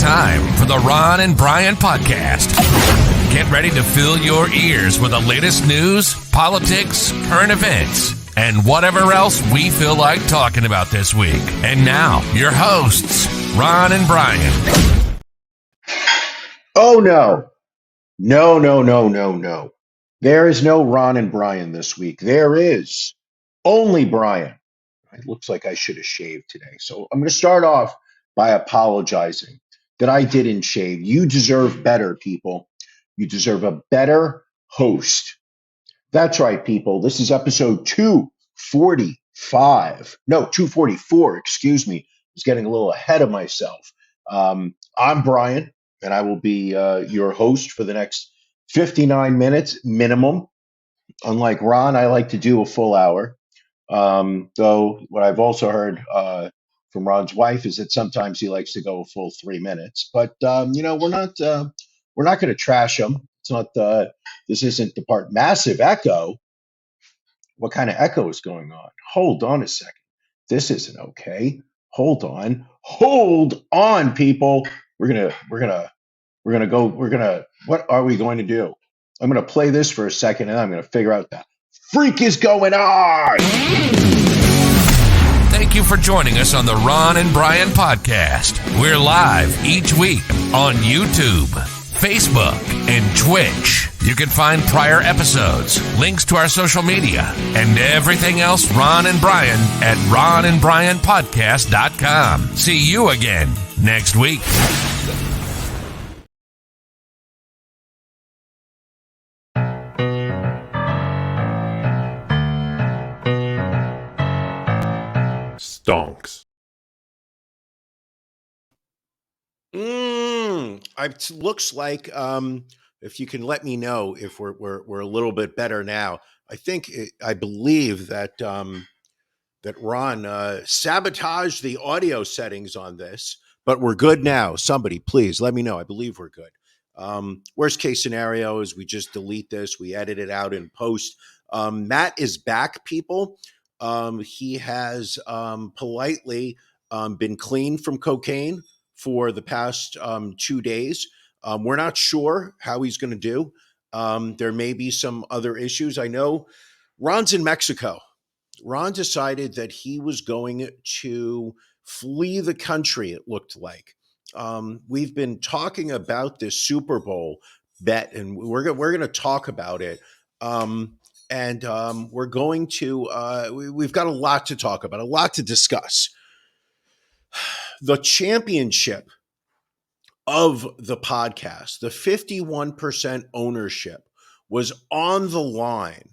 time for the Ron and Brian Podcast. Get ready to fill your ears with the latest news, politics, current events, and whatever else we feel like talking about this week. And now, your hosts, Ron and Brian. Oh, no. No. There is no Ron and Brian this week. There is only Brian. It looks like I should have shaved today. So I'm going to start off by apologizing that I didn't shave. You deserve better, people. You deserve a better host. That's right, people. This is episode 245. No, 244, excuse me. I was getting a little ahead of myself. I'm Brian, and I will be your host for the next 59 minutes minimum. Unlike Ron, I like to do a full hour. Though what I've also heard from Ron's wife is that sometimes he likes to go a full 3 minutes. But we're not going to trash him. It's not. This isn't the part. Massive echo. What kind of echo is going on? Hold on a second. This isn't okay. Hold on, people. We're gonna go. What are we going to do? I'm gonna play this for a second, and I'm gonna figure out that freak is going on. Thank you for joining us on the Ron and Brian Podcast. We're live each week on YouTube, Facebook, and Twitch. You can find prior episodes, links to our social media, and everything else Ron and Brian at ronandbrianpodcast.com. See you again next week. Stonks. It looks like if you can let me know if we're a little bit better now. I believe that that Ron sabotaged the audio settings on this, but we're good now. Somebody, please let me know. I believe we're good. Worst case scenario is we just delete this. We edit it out in post. Matt is back, people. He has politely been clean from cocaine for the past 2 days. We're not sure how he's going to do. There may be some other issues. I know Ron's in Mexico. Ron decided that he was going to flee the country, it looked like. We've been talking about this Super Bowl bet, and we're going to talk about it. And we're going to, we've got a lot to talk about, a lot to discuss. The championship of the podcast, the 51% ownership was on the line.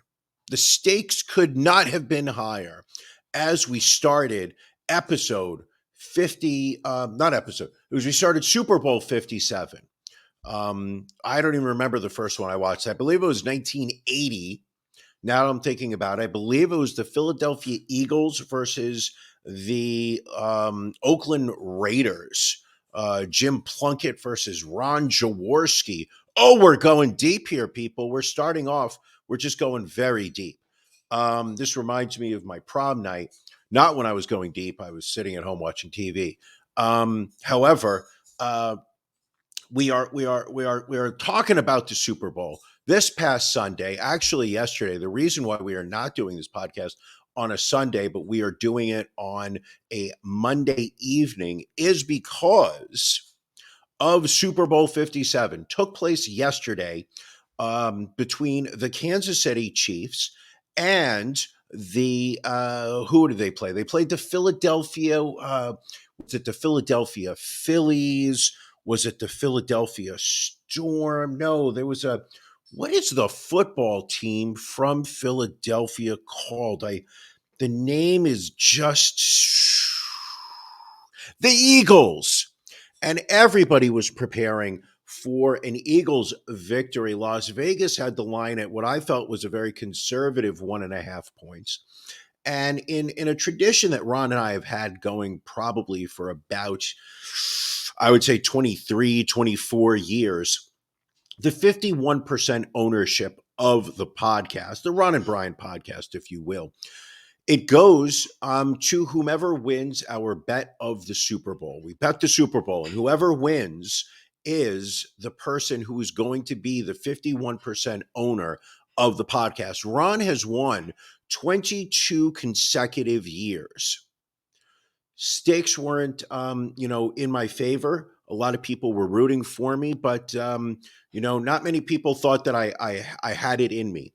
The stakes could not have been higher as we started episode 50, we started Super Bowl 57. I don't even remember the first one I watched. I believe it was 1980. Now I'm thinking about it. I believe it was the Philadelphia Eagles versus the Oakland Raiders. Jim Plunkett versus Ron Jaworski. Oh, we're going deep here, people. We're starting off. We're just going very deep. This reminds me of my prom night. Not when I was going deep. I was sitting at home watching TV. However, we are talking about the Super Bowl. This past Sunday, actually yesterday, the reason why we are not doing this podcast on a Sunday, but we are doing it on a Monday evening is because of Super Bowl 57. Took place yesterday between the Kansas City Chiefs and the, who did they play? They played the Philadelphia, was it the Philadelphia Phillies? Was it the Philadelphia Storm? No, there was a, what is the football team from Philadelphia called? The name is just the Eagles. And everybody was preparing for an Eagles victory. Las Vegas had the line at what I felt was a very conservative 1.5 points. And in a tradition that Ron and I have had going probably for about, I would say 23, 24 years, the 51% ownership of the podcast, the Ron and Brian podcast, if you will, It goes to whomever wins our bet of the Super Bowl. We bet the Super Bowl, and whoever wins is the person who is going to be the 51% owner of the podcast. Ron has won 22 consecutive years. Stakes weren't, in my favor. A lot of people were rooting for me, but not many people thought that I had it in me.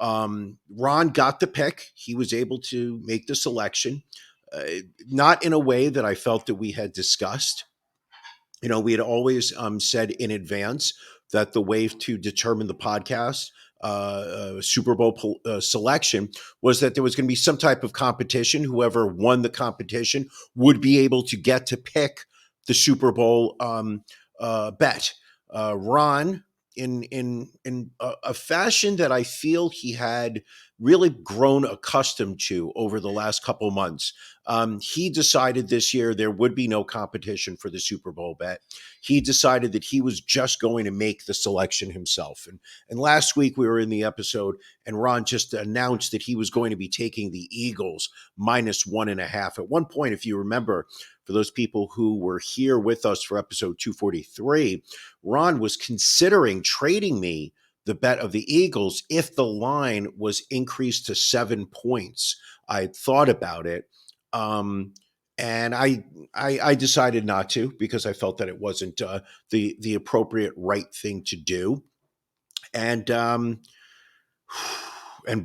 Ron got the pick. He was able to make the selection, not in a way that I felt that we had discussed. We had always said in advance that the way to determine the podcast Super Bowl selection was that there was going to be some type of competition. Whoever won the competition would be able to get to pick the Super Bowl bet. Ron, in a fashion that I feel he had really grown accustomed to over the last couple months. He decided this year there would be no competition for the Super Bowl bet. He decided that he was just going to make the selection himself. And last week we were in the episode and Ron just announced that he was going to be taking the Eagles -1.5. At one point, if you remember, for those people who were here with us for episode 243, Ron was considering trading me the bet of the Eagles if the line was increased to 7 points. I thought about it. And I decided not to because I felt that it wasn't the appropriate right thing to do. And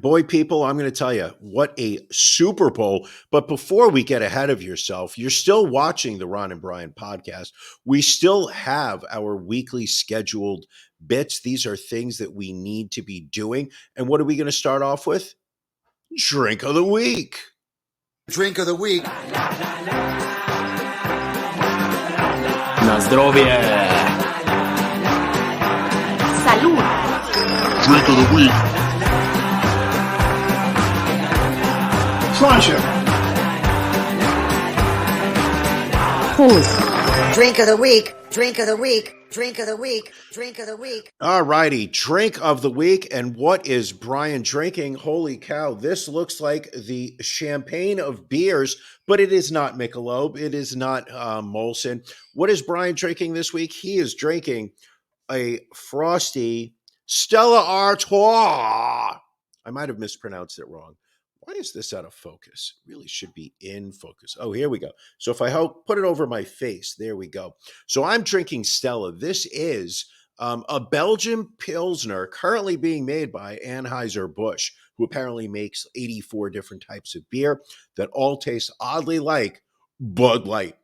boy, people, I'm going to tell you, what a Super Bowl. But before we get ahead of yourself, you're still watching the Ron and Brian podcast. We still have our weekly scheduled bits. These are things that we need to be doing. And what are we going to start off with? Drink of the week. Drink of the week. Na zdrowie! Salud! Drink of the week. Sláinte. Prost! Drink of the week. Drink of the week. Drink of the week. Drink of the week. All righty, drink of the week. And what is Brian drinking? Holy cow, this looks like the champagne of beers, but it is not Michelob. It is not Molson. What is Brian drinking this week? He is drinking a frosty Stella Artois. I might have mispronounced it wrong. Why is this out of focus? It really should be in focus. Oh, here we go. So if I put it over my face, there we go. So I'm drinking Stella. This is a Belgian Pilsner currently being made by Anheuser-Busch, who apparently makes 84 different types of beer that all taste oddly like Bud Light.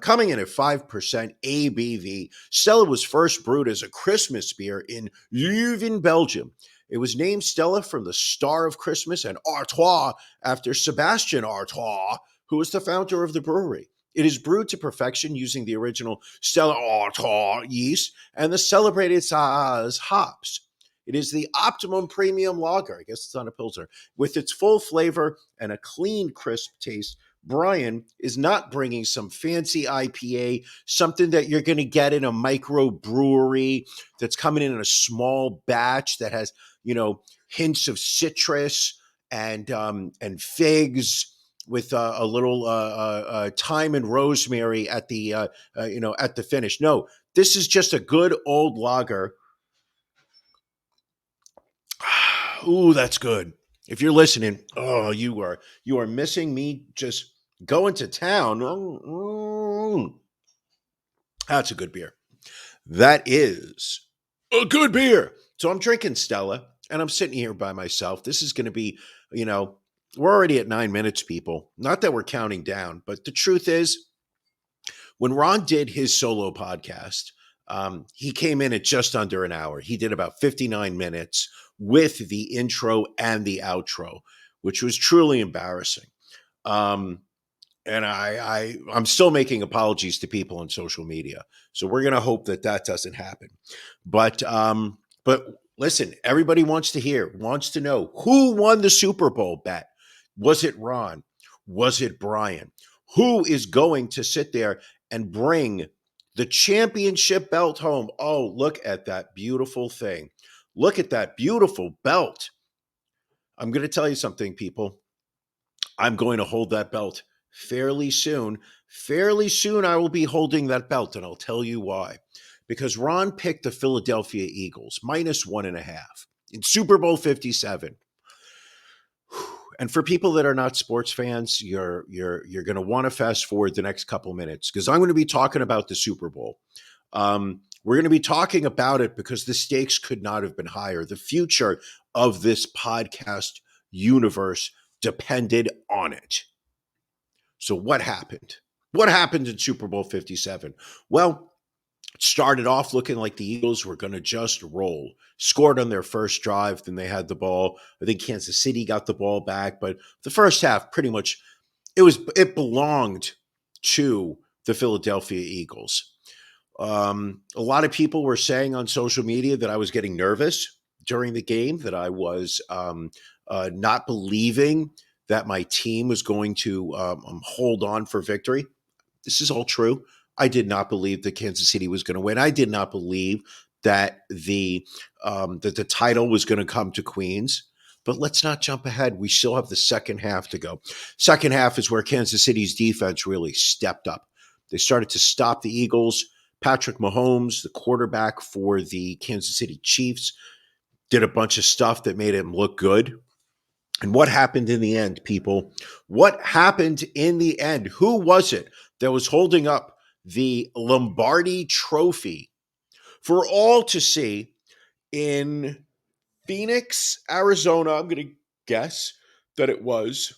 Coming in at 5% ABV, Stella was first brewed as a Christmas beer in Leuven, Belgium. It was named Stella from the Star of Christmas and Artois after Sebastian Artois, who was the founder of the brewery. It is brewed to perfection using the original Stella Artois yeast and the celebrated Saaz hops. It is the optimum premium lager, I guess it's on a Pilsner, with its full flavor and a clean, crisp taste. Brian is not bringing some fancy IPA, something that you're going to get in a microbrewery that's coming in a small batch that has, hints of citrus and figs with a little thyme and rosemary at the at the finish. No, this is just a good old lager. Ooh, that's good. If you're listening, oh, you are missing me just going to town. That's a good beer. That is a good beer. So I'm drinking Stella, and I'm sitting here by myself. This is going to be, we're already at 9 minutes, people. Not that we're counting down, but the truth is, when Ron did his solo podcast, he came in at just under an hour. He did about 59 minutes with the intro and the outro, which was truly embarrassing. And I'm still making apologies to people on social media. So we're going to hope that doesn't happen. But listen, everybody wants to know who won the Super Bowl bet. Was it Ron? Was it Brian? Who is going to sit there and bring the championship belt home? Oh, look at that beautiful thing. Look at that beautiful belt. I'm going to tell you something, people. I'm going to hold that belt fairly soon. Fairly soon, I will be holding that belt, and I'll tell you why. Because Ron picked the Philadelphia Eagles -1.5 in Super Bowl 57. And for people that are not sports fans, you're going to want to fast forward the next couple minutes because I'm going to be talking about the Super Bowl. We're going to be talking about it because the stakes could not have been higher. The future of this podcast universe depended on it. So what happened? What happened in Super Bowl 57? Well, it started off looking like the Eagles were going to just roll. Scored on their first drive, then they had the ball. I think Kansas City got the ball back, but the first half pretty much it belonged to the Philadelphia Eagles. A lot of people were saying on social media that I was getting nervous during the game, that I was not believing that my team was going to hold on for victory. This is all true. I did not believe that Kansas City was going to win. I did not believe that the title was going to come to Queens. But let's not jump ahead. We still have the second half to go. Second half is where Kansas City's defense really stepped up. They started to stop the Eagles. Patrick Mahomes, the quarterback for the Kansas City Chiefs, did a bunch of stuff that made him look good. And what happened in the end, people? What happened in the end? Who was it that was holding up the Lombardi Trophy for all to see in Phoenix, Arizona? I'm going to guess that it was.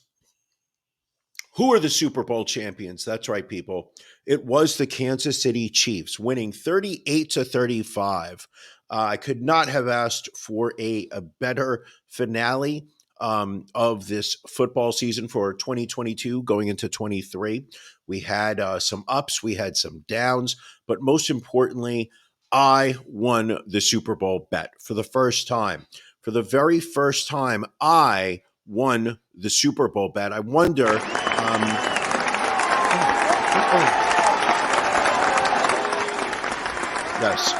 Who are the Super Bowl champions? That's right, people. It was the Kansas City Chiefs, winning 38-35. I could not have asked for a better finale of this football season for 2022 going into 23. We had some ups, we had some downs, but most importantly, I won the Super Bowl bet for the first time. For the very first time, I won the Super Bowl bet. I wonder. Yes.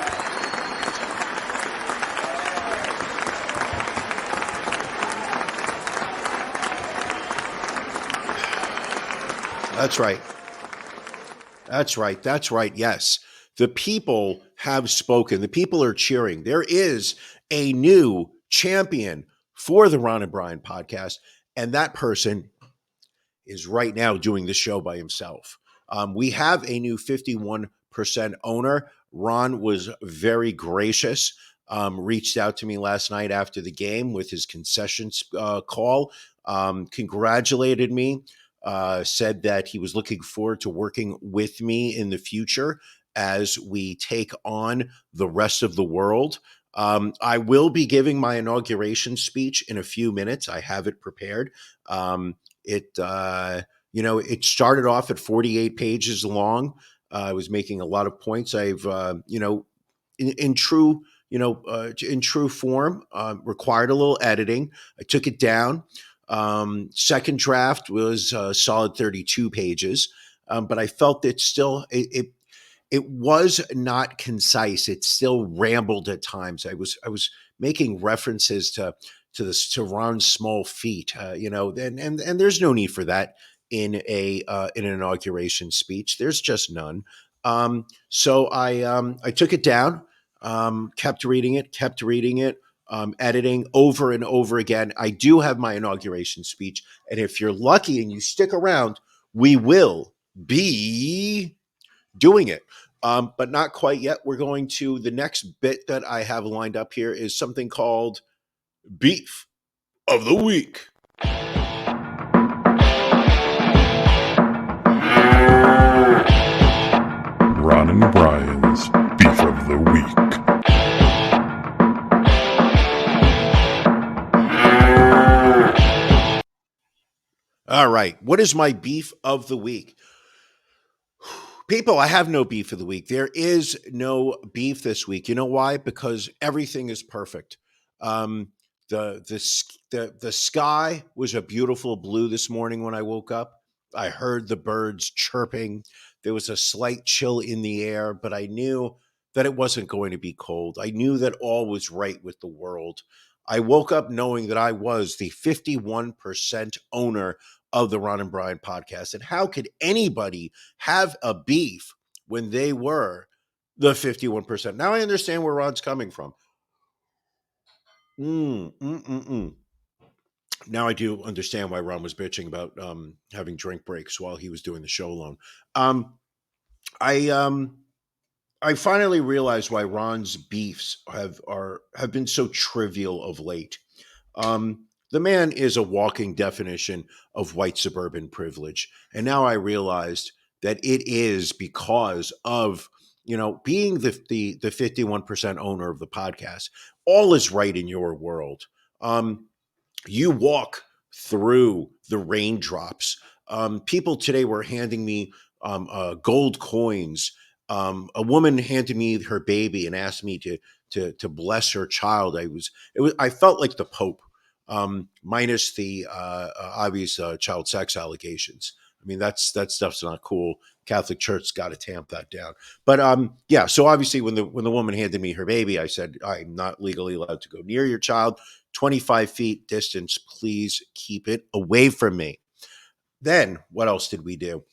That's right. That's right. That's right. Yes. The people have spoken. The people are cheering. There is a new champion for the Ron and Brian podcast, and that person is right now doing the show by himself. We have a new 51% owner. Ron was very gracious, reached out to me last night after the game with his concessions call, congratulated me, said that he was looking forward to working with me in the future as we take on the rest of the world. I will be giving my inauguration speech in a few minutes. I have it prepared. It started off at 48 pages long. I was making a lot of points. I've, in true form, required a little editing. I took it down. Second draft was a solid 32 pages, but I felt that still it was not concise. It still rambled at times. I was making references to Ron's small feet, and there's no need for that in an inauguration speech. There's just none. So I took it down, kept reading it, editing over and over again. I do have my inauguration speech, and if you're lucky and you stick around, we will be doing it. But not quite yet. We're going to the next bit that I have lined up here is something called Beef of the Week. Ron and Brian's Beef of the Week. All right. What is my beef of the week? People, I have no beef of the week. There is no beef this week. You know why? Because everything is perfect. The sky was a beautiful blue this morning when I woke up. I heard the birds chirping. There was a slight chill in the air, but I knew that it wasn't going to be cold. I knew that all was right with the world. I woke up knowing that I was the 51% owner of the Ron and Brian podcast. And how could anybody have a beef when they were the 51%? Now I understand where Ron's coming from. Now I do understand why Ron was bitching about having drink breaks while he was doing the show alone. I finally realized why Ron's beefs have been so trivial of late. The man is a walking definition of white suburban privilege, and now I realized that it is because of being the 51% owner of the podcast. All is right in your world. You walk through the raindrops. People today were handing me gold coins. A woman handed me her baby and asked me to bless her child. I felt like the Pope, minus the obvious child sex allegations. I mean, that stuff's not cool. Catholic Church's got to tamp that down. But yeah, so obviously when the woman handed me her baby, I said, I'm not legally allowed to go near your child. 25 feet distance, please keep it away from me. Then what else did we do?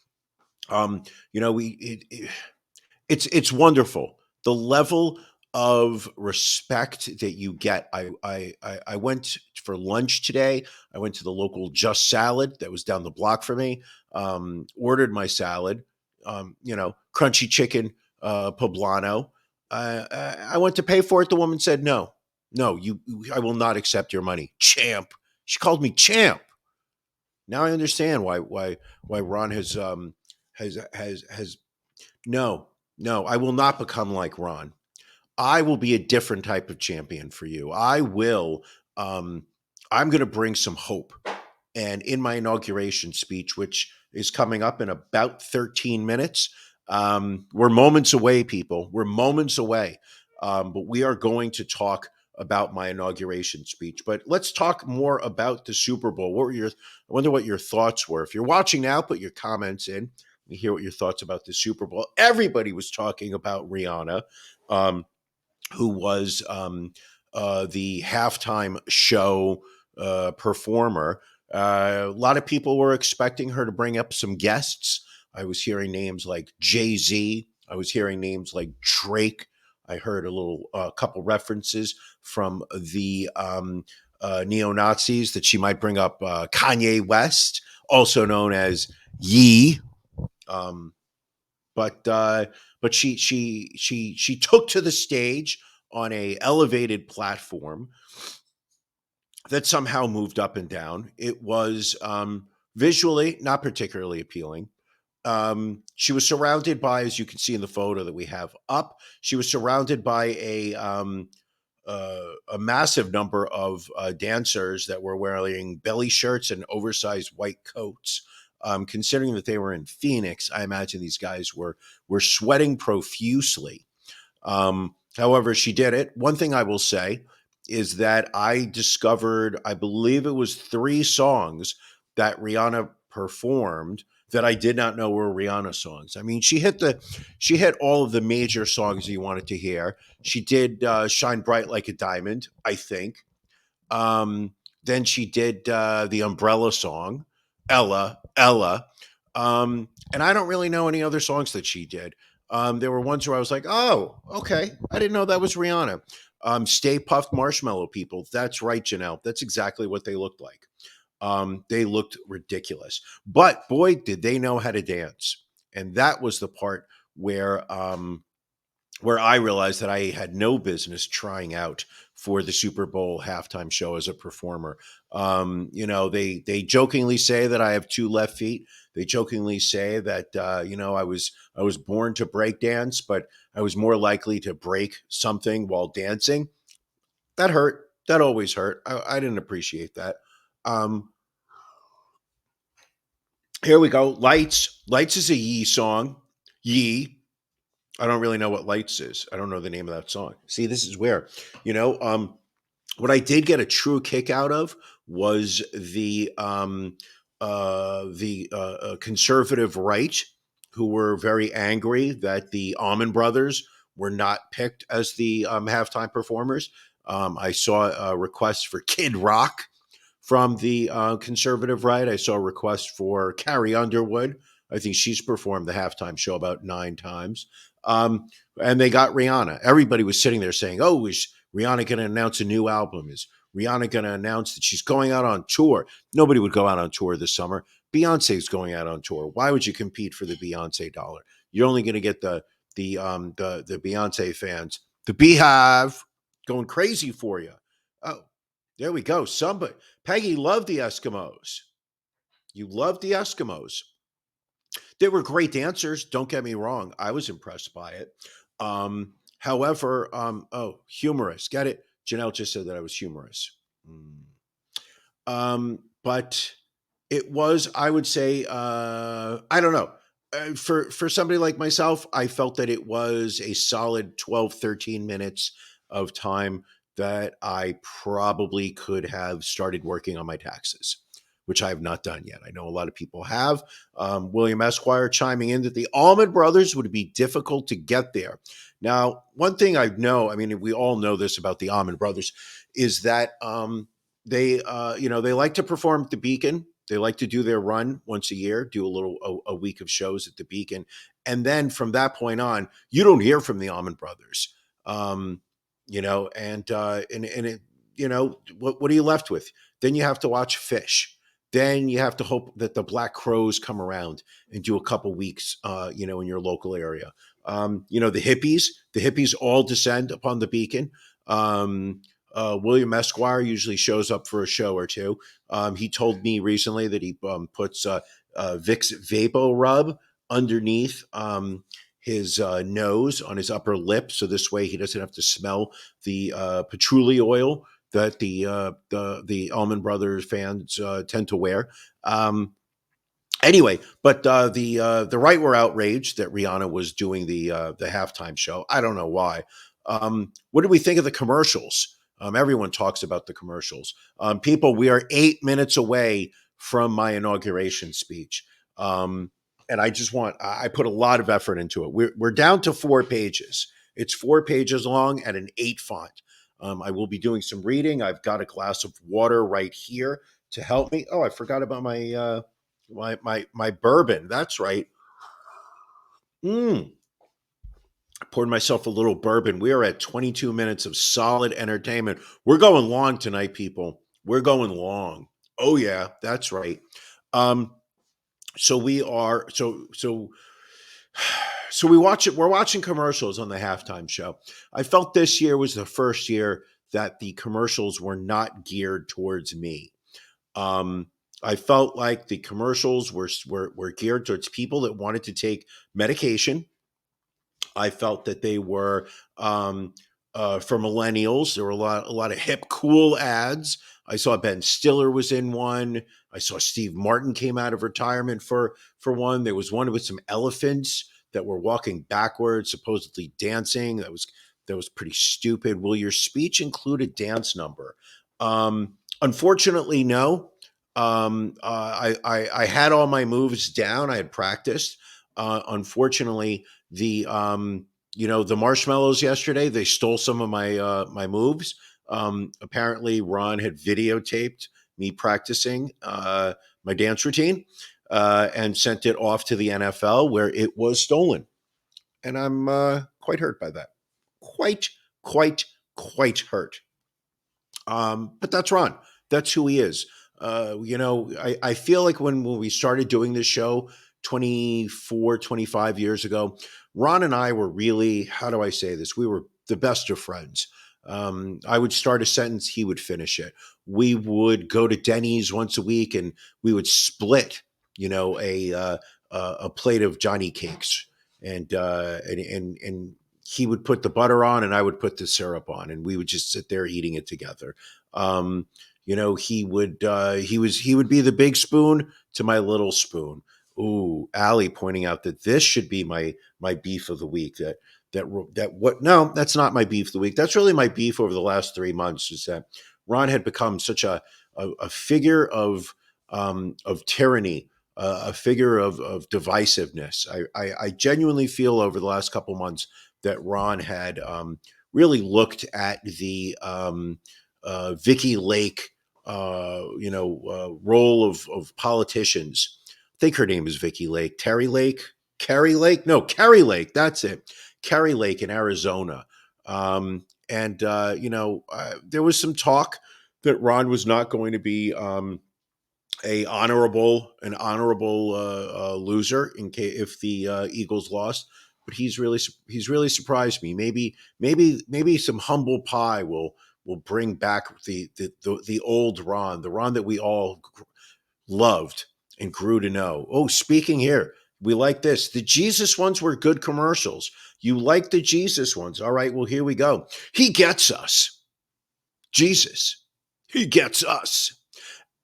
It's wonderful. The level of respect that you get. I went for lunch today. I went to the local Just Salad that was down the block for me. Ordered my salad, crunchy chicken poblano. I went to pay for it. The woman said, no, I will not accept your money. Champ. She called me champ. Now I understand why Ron has no, I will not become like Ron. I will be a different type of champion for you. I'm going to bring some hope. And in my inauguration speech, which is coming up in about 13 minutes, we're moments away, people. We're moments away. But we are going to talk about my inauguration speech. But let's talk more about the Super Bowl. I wonder what your thoughts were. If you're watching now, put your comments in. Let me hear what your thoughts about the Super Bowl. Everybody was talking about Rihanna, who was the halftime show performer. A lot of people were expecting her to bring up some guests. I was hearing names like Jay-Z. I was hearing names like Drake. I heard a couple references from the neo-Nazis that she might bring up Kanye West, also known as Ye. But she took to the stage on a elevated platform that somehow moved up and down. It was visually not particularly appealing. She was surrounded by, as you can see in the photo that we have up, she was surrounded by a massive number of dancers that were wearing belly shirts and oversized white coats. Considering that they were in Phoenix, I imagine these guys were sweating profusely. However, she did it. One thing I will say is that I discovered, I believe it was 3 songs that Rihanna performed that I did not know were Rihanna songs. I mean, she hit all of the major songs you wanted to hear. She did Shine Bright Like a Diamond, I think. Then she did the Umbrella song, Ella. And I don't really know any other songs that she did. There were ones where I was like, oh, okay. I didn't know that was Rihanna. Stay Puft Marshmallow People. That's right, Janelle. That's exactly what they looked like. They looked ridiculous. But boy, did they know how to dance. And that was the part where I realized that I had no business trying out for the Super Bowl halftime show as a performer. They jokingly say that I have 2 left feet. They jokingly say that I was born to break dance, but I was more likely to break something while dancing. That hurt. That always hurt. I didn't appreciate that. Here we go. Lights. Lights is a Ye song. Ye. I don't really know what Lights is. I don't know the name of that song. See, this is where, what I did get a true kick out of was the conservative right, who were very angry that the Allman Brothers were not picked as the halftime performers. I saw a request for Kid Rock from the conservative right. I saw a request for Carrie Underwood. I think she's performed the halftime show about 9 times. And they got Rihanna. Everybody was sitting there saying, oh, is Rihanna going to announce a new album? Is Rihanna going to announce that she's going out on tour? Nobody would go out on tour this summer. Beyonce's going out on tour. Why would you compete for the Beyonce dollar? You're only going to get the Beyonce fans, the Beehive, going crazy for you. Oh, there we go. Somebody, Peggy loved the Eskimos. You loved the Eskimos. They were great dancers. Don't get me wrong. I was impressed by it. However, humorous. Get it? Janelle just said that I was humorous. But it was, I would say, I don't know. For somebody like myself, I felt that it was a solid 12, 13 minutes of time that I probably could have started working on my taxes, which I have not done yet. I know a lot of people have. William Esquire chiming in that the Allman Brothers would be difficult to get there. Now, one thing I know, I mean, we all know this about the Allman Brothers, is that they like to perform at the Beacon. They like to do their run once a year, do a week of shows at the Beacon. And then from that point on, you don't hear from the Allman Brothers. What are you left with? Then you have to watch Fish. Then you have to hope that the Black Crows come around and do a couple weeks, in your local area. The hippies all descend upon the Beacon. William Esquire usually shows up for a show or two. He told me recently that he puts Vicks Vapo Rub underneath his nose on his upper lip, so this way he doesn't have to smell the patchouli oil that the Allman Brothers fans tend to wear. Anyway, but the right were outraged that Rihanna was doing the halftime show. I don't know why. What did we think of the commercials? Everyone talks about the commercials. People, we are 8 minutes away from my inauguration speech. And I put a lot of effort into it. We're down to 4 pages. It's 4 pages long at an 8 font. I will be doing some reading. I've got a glass of water right here to help me. Oh, I forgot about my my bourbon. That's right. I poured myself a little bourbon. We are at 22 minutes of solid entertainment. We're going long tonight, people. We're going long. Oh yeah, that's right. So we are so we watch it. We're watching commercials on the halftime show. I felt this year was the first year that the commercials were not geared towards me. I felt like the commercials were geared towards people that wanted to take medication. I felt that they were for millennials. There were a lot of hip, cool ads. I saw Ben Stiller was in one. I saw Steve Martin came out of retirement for one. There was one with some elephants that were walking backwards, supposedly dancing. That was pretty stupid. Will your speech include a dance number? Unfortunately, no. I had all my moves down. I had practiced. Unfortunately, the marshmallows yesterday, they stole some of my moves. Apparently Ron had videotaped me practicing my dance routine and sent it off to the NFL where it was stolen. And I'm quite hurt by that. Quite hurt. But that's Ron. That's who he is. I feel like when we started doing this show 24, 25 years ago, Ron and I were really, how do I say this? We were the best of friends. I would start a sentence, he would finish it. We would go to Denny's once a week and we would split, a plate of Johnny cakes, and he would put the butter on and I would put the syrup on, and we would just sit there eating it together. He would be the big spoon to my little spoon. Ooh, Allie pointing out that this should be my beef of the week. No, that's not my beef of the week. That's really my beef over the last 3 months, is that Ron had become such a figure of tyranny, a figure of divisiveness. I genuinely feel over the last couple months that Ron had really looked at the Vicky Lake role of politicians. I think her name is Vicky Lake, Terry Lake, Carrie Lake. No, Carrie Lake. That's it. Carrie Lake in Arizona. There was some talk that Ron was not going to be an honorable loser in case if the Eagles lost. But he's really surprised me. Maybe some humble pie will bring back the old Ron, the Ron that we all loved and grew to know. Oh, speaking here, we like this. The Jesus ones were good commercials. You like the Jesus ones. All right, well, here we go. He gets us. Jesus. He gets us.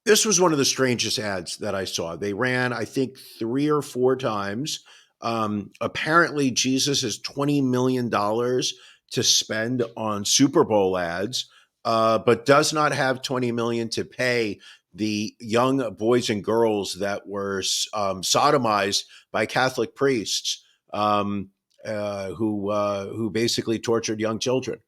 This was one of the strangest ads that I saw. They ran, I think, 3 or 4 times. Apparently, Jesus has $20 million to spend on Super Bowl ads, but does not have $20 million to pay the young boys and girls that were sodomized by Catholic priests who basically tortured young children.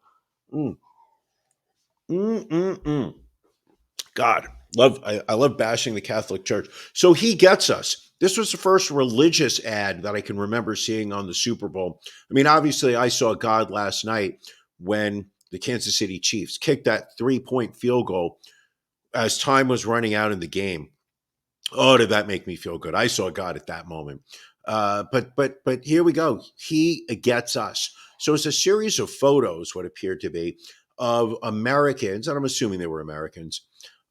God, I love bashing the Catholic Church. So he gets us. This was the first religious ad that I can remember seeing on the Super Bowl. I mean, obviously, I saw God last night when the Kansas City Chiefs kicked that 3-point field goal as time was running out in the game. Oh, did that make me feel good? I saw God at that moment. But here we go. He gets us. So it's a series of photos, what appeared to be, of Americans, and I'm assuming they were Americans.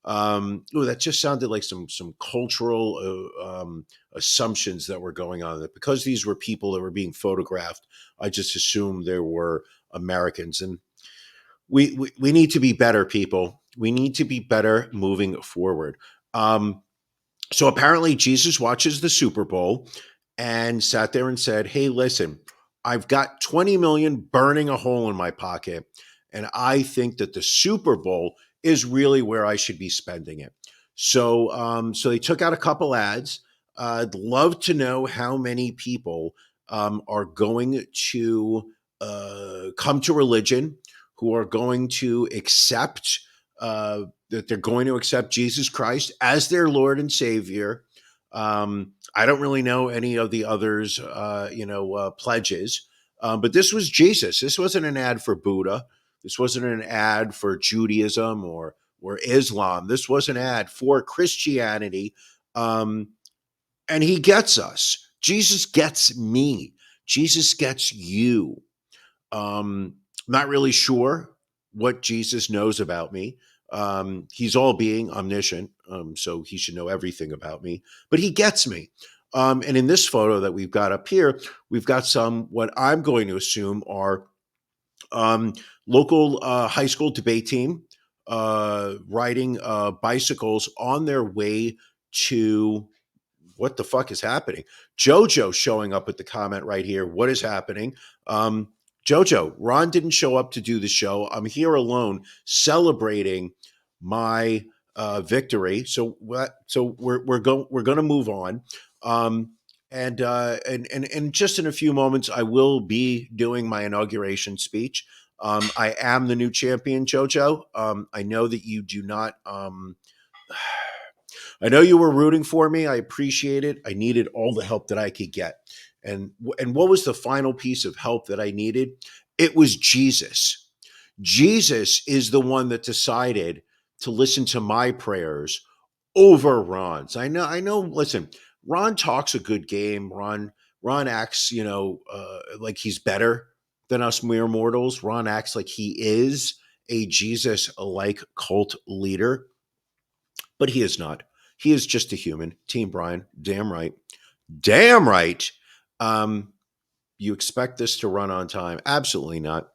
That just sounded like some cultural assumptions that were going on. That because these were people that were being photographed, I just assumed there were Americans. And we need to be better, people. We need to be better moving forward. So apparently Jesus watches the Super Bowl and sat there and said, hey, listen, I've got 20 million burning a hole in my pocket. And I think that the Super Bowl is really where I should be spending it. So they took out a couple ads. I'd love to know how many people are going to come to religion, who are going to accept that they're going to accept Jesus Christ as their Lord and Savior. I don't really know any of the others, pledges, but this was Jesus. This wasn't an ad for Buddha. This wasn't an ad for Judaism or Islam. This was an ad for Christianity. And he gets us. Jesus gets me. Jesus gets you. Not really sure what Jesus knows about me. He's all being omniscient, so he should know everything about me, but he gets me. And in this photo that we've got up here, we've got some, what I'm going to assume are local high school debate team riding bicycles on their way to what the fuck is happening? Jojo showing up at the comment right here. What is happening? Jojo, Ron didn't show up to do the show. I'm here alone celebrating my victory. So we're going to move on. And just in a few moments, I will be doing my inauguration speech. I am the new champion, Jojo. I know that you do not. I know you were rooting for me. I appreciate it. I needed all the help that I could get. And what was the final piece of help that I needed? It was Jesus. Jesus is the one that decided to listen to my prayers over Ron's. I know. Listen, Ron talks a good game. Ron acts, like he's better than us mere mortals. Ron acts like he is a Jesus-like cult leader, but he is not. He is just a human. Team Brian, damn right. Damn right. You expect this to run on time? Absolutely not.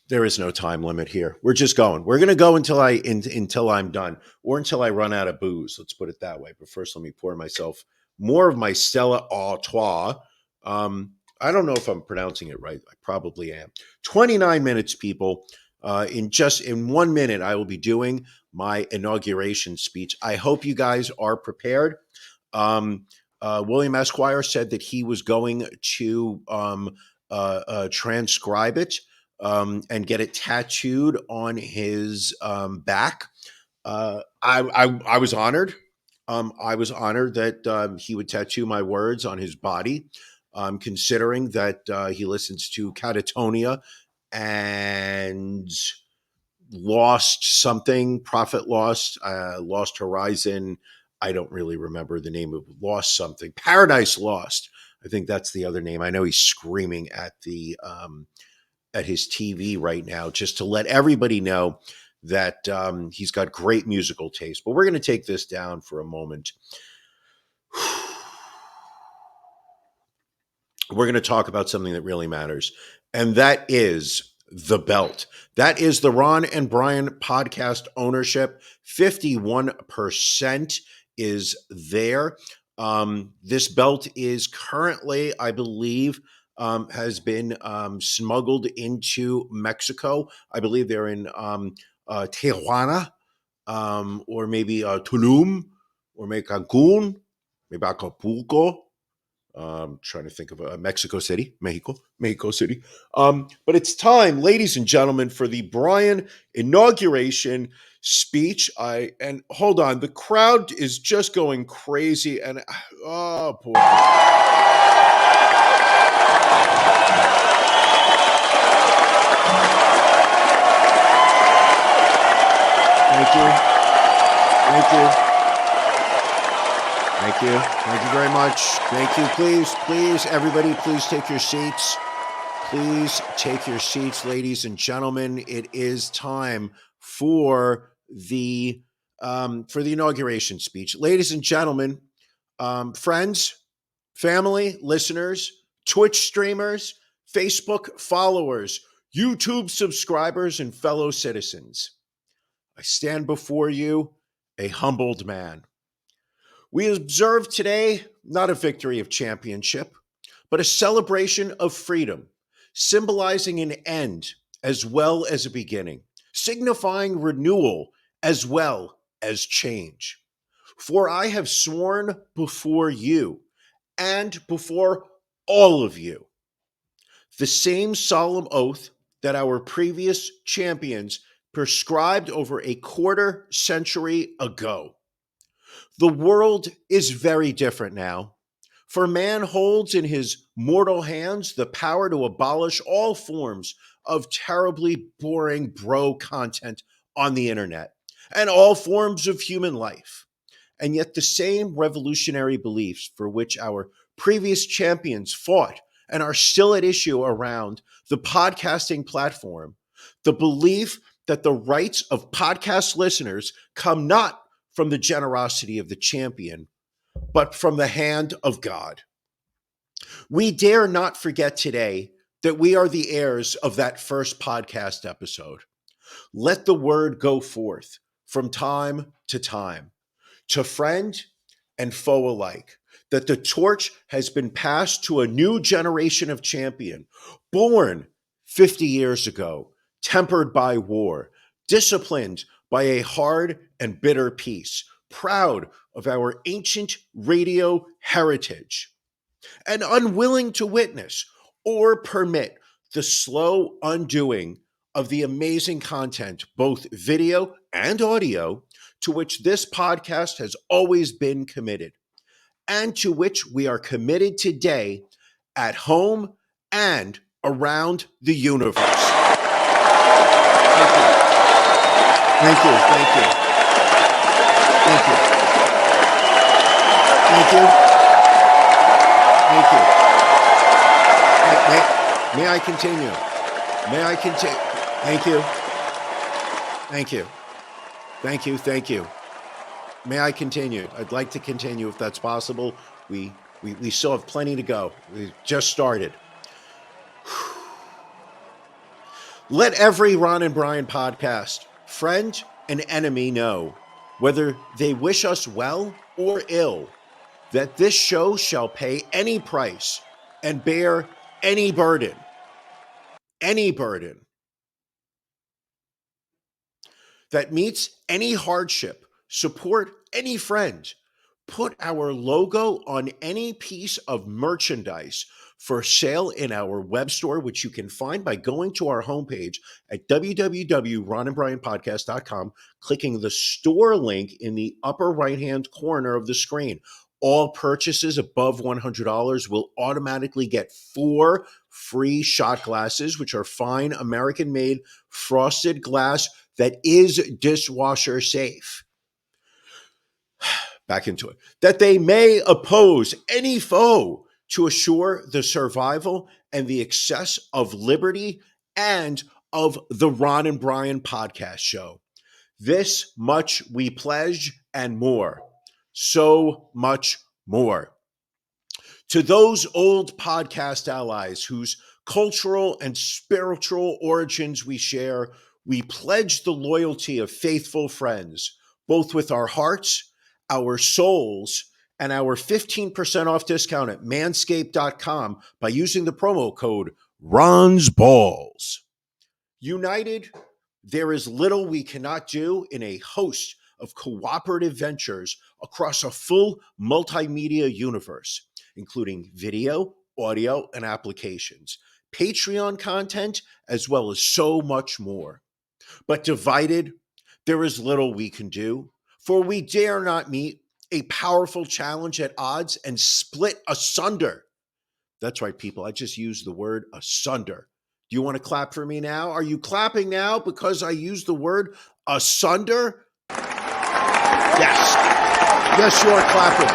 There is no time limit here. We're just going. We're going to go until I'm done, or until I run out of booze. Let's put it that way. But first, let me pour myself more of my Stella Artois. I don't know if I'm pronouncing it right. I probably am. 29 minutes, people. In 1 minute, I will be doing my inauguration speech. I hope you guys are prepared. William Esquire said that he was going to transcribe it and get it tattooed on his back. I was honored. I was honored that he would tattoo my words on his body, considering that he listens to Catatonia and Lost something, Profit Lost, Lost Horizon. I don't really remember the name of Lost something. Paradise Lost. I think that's the other name. I know he's screaming at his TV right now, just to let everybody know that he's got great musical taste. But we're going to take this down for a moment. We're going to talk about something that really matters, and that is the belt. That is the Ron and Brian podcast ownership. 51% is there. This belt is currently, I believe, has been smuggled into Mexico. I believe they're in Tijuana, or maybe Tulum, or maybe Cancun, maybe Acapulco. Trying to think of Mexico City, Mexico City. But it's time, ladies and gentlemen, for the Brian inauguration speech. And hold on, the crowd is just going crazy, and oh boy. Thank you. Thank you. Thank you very much. Thank you. Please, everybody, please take your seats. Please take your seats, ladies and gentlemen. It is time for the inauguration speech. Ladies and gentlemen, friends, family, listeners, Twitch streamers, Facebook followers, YouTube subscribers, and fellow citizens, I stand before you a humbled man. We observe today not a victory of championship, but a celebration of freedom, symbolizing an end as well as a beginning, signifying renewal as well as change. For I have sworn before you and before all of you the same solemn oath that our previous champions prescribed over a quarter century ago. The world is very different now, for man holds in his mortal hands the power to abolish all forms of terribly boring bro content on the internet and all forms of human life. And yet the same revolutionary beliefs for which our previous champions fought and are still at issue around the podcasting platform, the belief that the rights of podcast listeners come not from the generosity of the champion, but from the hand of God. We dare not forget today that we are the heirs of that first podcast episode. Let the word go forth from time, to friend and foe alike, that the torch has been passed to a new generation of champion, born 50 years ago, tempered by war, disciplined by a hard and bitter peace, proud of our ancient radio heritage, and unwilling to witness or permit the slow undoing of the amazing content, both video and audio, to which this podcast has always been committed, and to which we are committed today at home and around the universe. Thank you. May I continue? Thank you. May I continue? I'd like to continue if that's possible. We still have plenty to go. We just started. Let every Ron and Brian podcast, friend and enemy, know, whether they wish us well or ill, that this show shall pay any price and bear any burden that meets any hardship, support any friend, put our logo on any piece of merchandise for sale in our web store, which you can find by going to our homepage at www.ronandbrianpodcast.com, clicking the store link in the upper right-hand corner of the screen. All purchases above $100 will automatically get 4 free shot glasses, which are fine American-made frosted glass that is dishwasher safe. Back into it. That they may oppose any foe to assure the survival and the excess of liberty and of the Ron and Brian podcast show. This much we pledge and more. So much more. To those old podcast allies whose cultural and spiritual origins we share, we pledge the loyalty of faithful friends, both with our hearts, our souls, and our 15% off discount at manscaped.com by using the promo code RONSBALLS. United, there is little we cannot do in a host of cooperative ventures across a full multimedia universe, including video, audio, and applications, Patreon content, as well as so much more. But divided, there is little we can do, for we dare not meet a powerful challenge at odds and split asunder. That's right, people. I just used the word asunder. Do you want to clap for me now? Are you clapping now because I used the word asunder? Yes. Yes, you are clapping.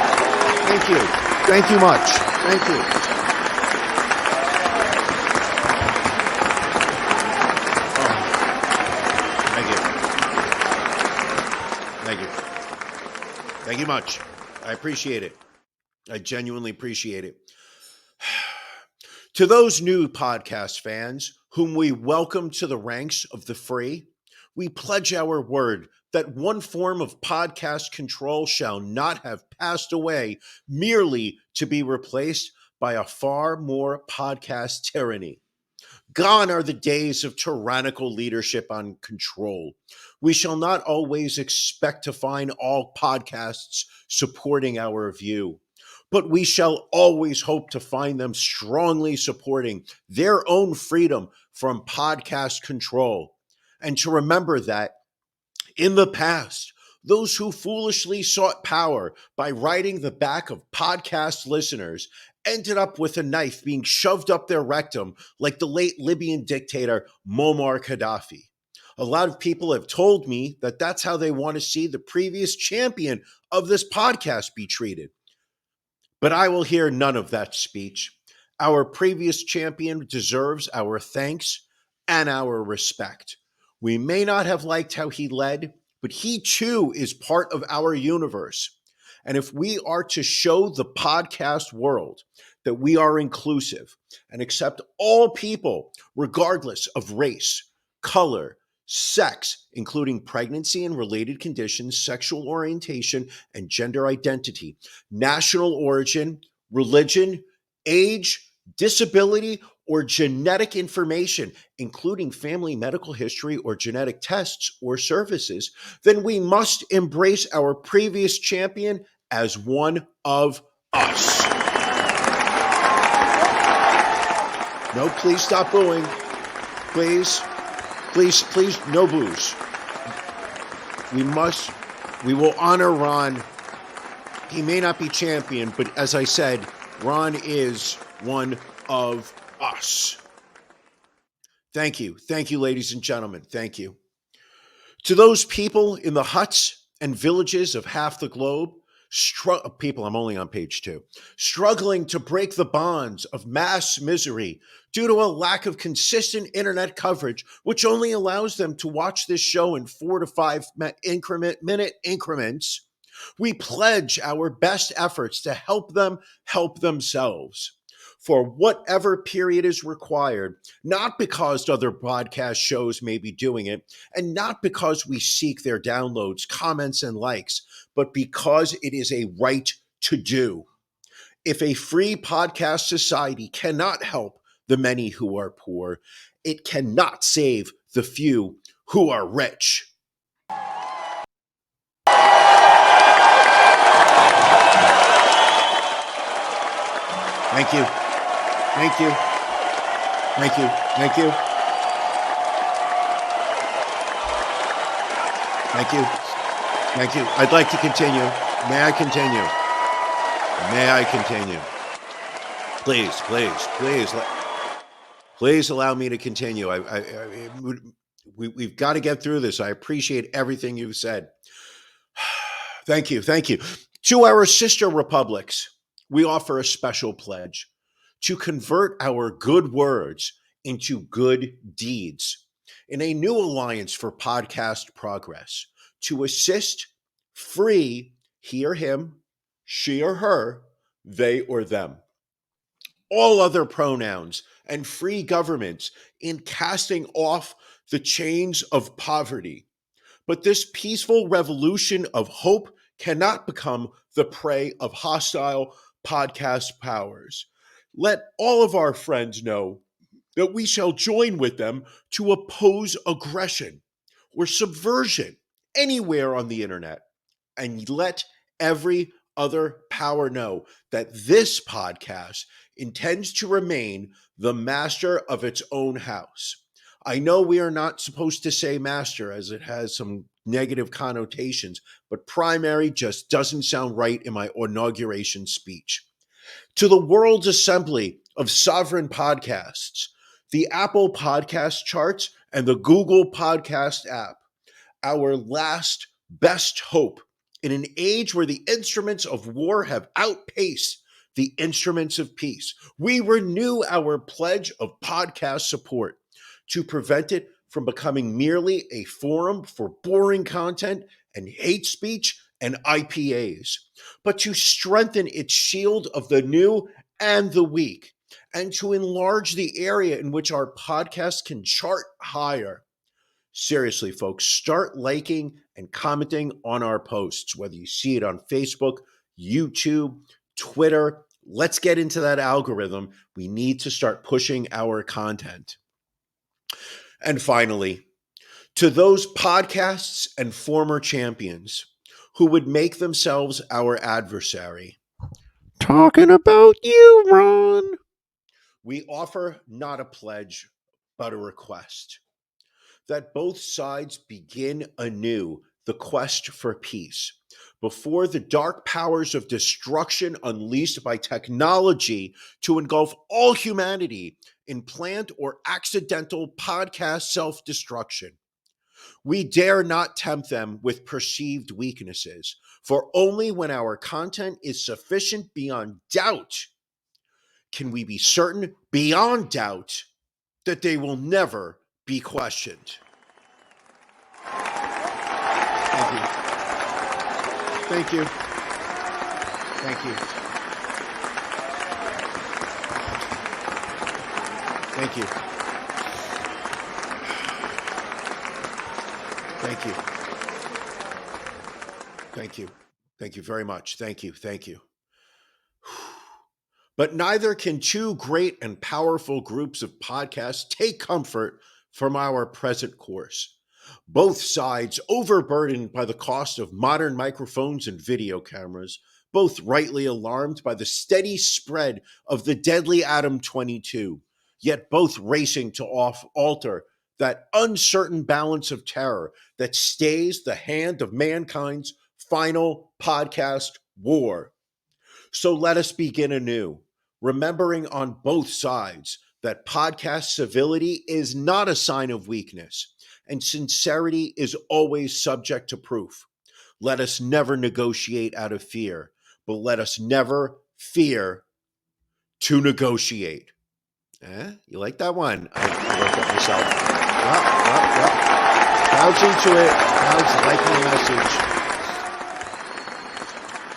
Thank you. Thank you much. Thank you. Thank you. Thank you much. I appreciate it. I genuinely appreciate it. To those new podcast fans whom we welcome to the ranks of the free, we pledge our word that one form of podcast control shall not have passed away merely to be replaced by a far more podcast tyranny. Gone are the days of tyrannical leadership on control. We shall not always expect to find all podcasts supporting our view, but we shall always hope to find them strongly supporting their own freedom from podcast control. And to remember that in the past, those who foolishly sought power by riding the back of podcast listeners ended up with a knife being shoved up their rectum like the late Libyan dictator Muammar Gaddafi. A lot of people have told me that that's how they want to see the previous champion of this podcast be treated. But I will hear none of that speech. Our previous champion deserves our thanks and our respect. We may not have liked how he led, but he too is part of our universe. And if we are to show the podcast world that we are inclusive and accept all people, regardless of race, color, sex, including pregnancy and related conditions, sexual orientation and gender identity, national origin, religion, age, disability, or genetic information, including family medical history or genetic tests or services, then we must embrace our previous champion as one of us. No, please stop booing. Please, no boos. We will honor Ron. He may not be champion, but as I said, Ron is one of us. Thank you, ladies and gentlemen. Thank you. To those people in the huts and villages of half the globe, people, I'm only on page 2, struggling to break the bonds of mass misery due to a lack of consistent internet coverage, which only allows them to watch this show in 4 to 5 minute increments, we pledge our best efforts to help them help themselves for whatever period is required, not because other podcast shows may be doing it, and not because we seek their downloads, comments, and likes, but because it is a right to do. If a free podcast society cannot help the many who are poor, it cannot save the few who are rich. Thank you. Thank you. Thank you. Thank you. Thank you. Thank you. I'd like to continue. May I continue? May I continue? Please, please, please, please allow me to continue. We've got to get through this. I appreciate everything you've said. Thank you. Thank you. To our sister republics, we offer a special pledge to convert our good words into good deeds in a new alliance for podcast progress to assist free he or him, she or her, they or them, all other pronouns, and free governments in casting off the chains of poverty. But this peaceful revolution of hope cannot become the prey of hostile podcast powers. Let all of our friends know that we shall join with them to oppose aggression or subversion anywhere on the internet. And let every other power know that this podcast intends to remain the master of its own house. I know we are not supposed to say master as it has some negative connotations, but primary just doesn't sound right in my inauguration speech. To the world's assembly of sovereign podcasts, the Apple Podcast charts and the Google Podcast app, our last best hope in an age where the instruments of war have outpaced the instruments of peace. We renew our pledge of podcast support to prevent it from becoming merely a forum for boring content and hate speech and IPAs, but to strengthen its shield of the new and the weak, and to enlarge the area in which our podcast can chart higher. Seriously, folks, start liking and commenting on our posts, whether you see it on Facebook, YouTube, Twitter. Let's get into that algorithm. We need to start pushing our content. And finally, to those podcasts and former champions who would make themselves our adversary. Talking about you, Ron. We offer not a pledge, but a request that both sides begin anew the quest for peace before the dark powers of destruction unleashed by technology to engulf all humanity in planned or accidental podcast self-destruction. We dare not tempt them with perceived weaknesses, for only when our content is sufficient beyond doubt can we be certain beyond doubt that they will never be questioned. Thank you. Thank you. Thank you. Thank you. Thank you. Thank you. Thank you very much. Thank you. Thank you. But neither can two great and powerful groups of podcasts take comfort from our present course. Both sides overburdened by the cost of modern microphones and video cameras, both rightly alarmed by the steady spread of the deadly Atom 22, yet both racing to alter that uncertain balance of terror that stays the hand of mankind's final podcast war. So let us begin anew, remembering on both sides that podcast civility is not a sign of weakness, and sincerity is always subject to proof. Let us never negotiate out of fear, but let us never fear to negotiate. You like that one? I wrote that myself.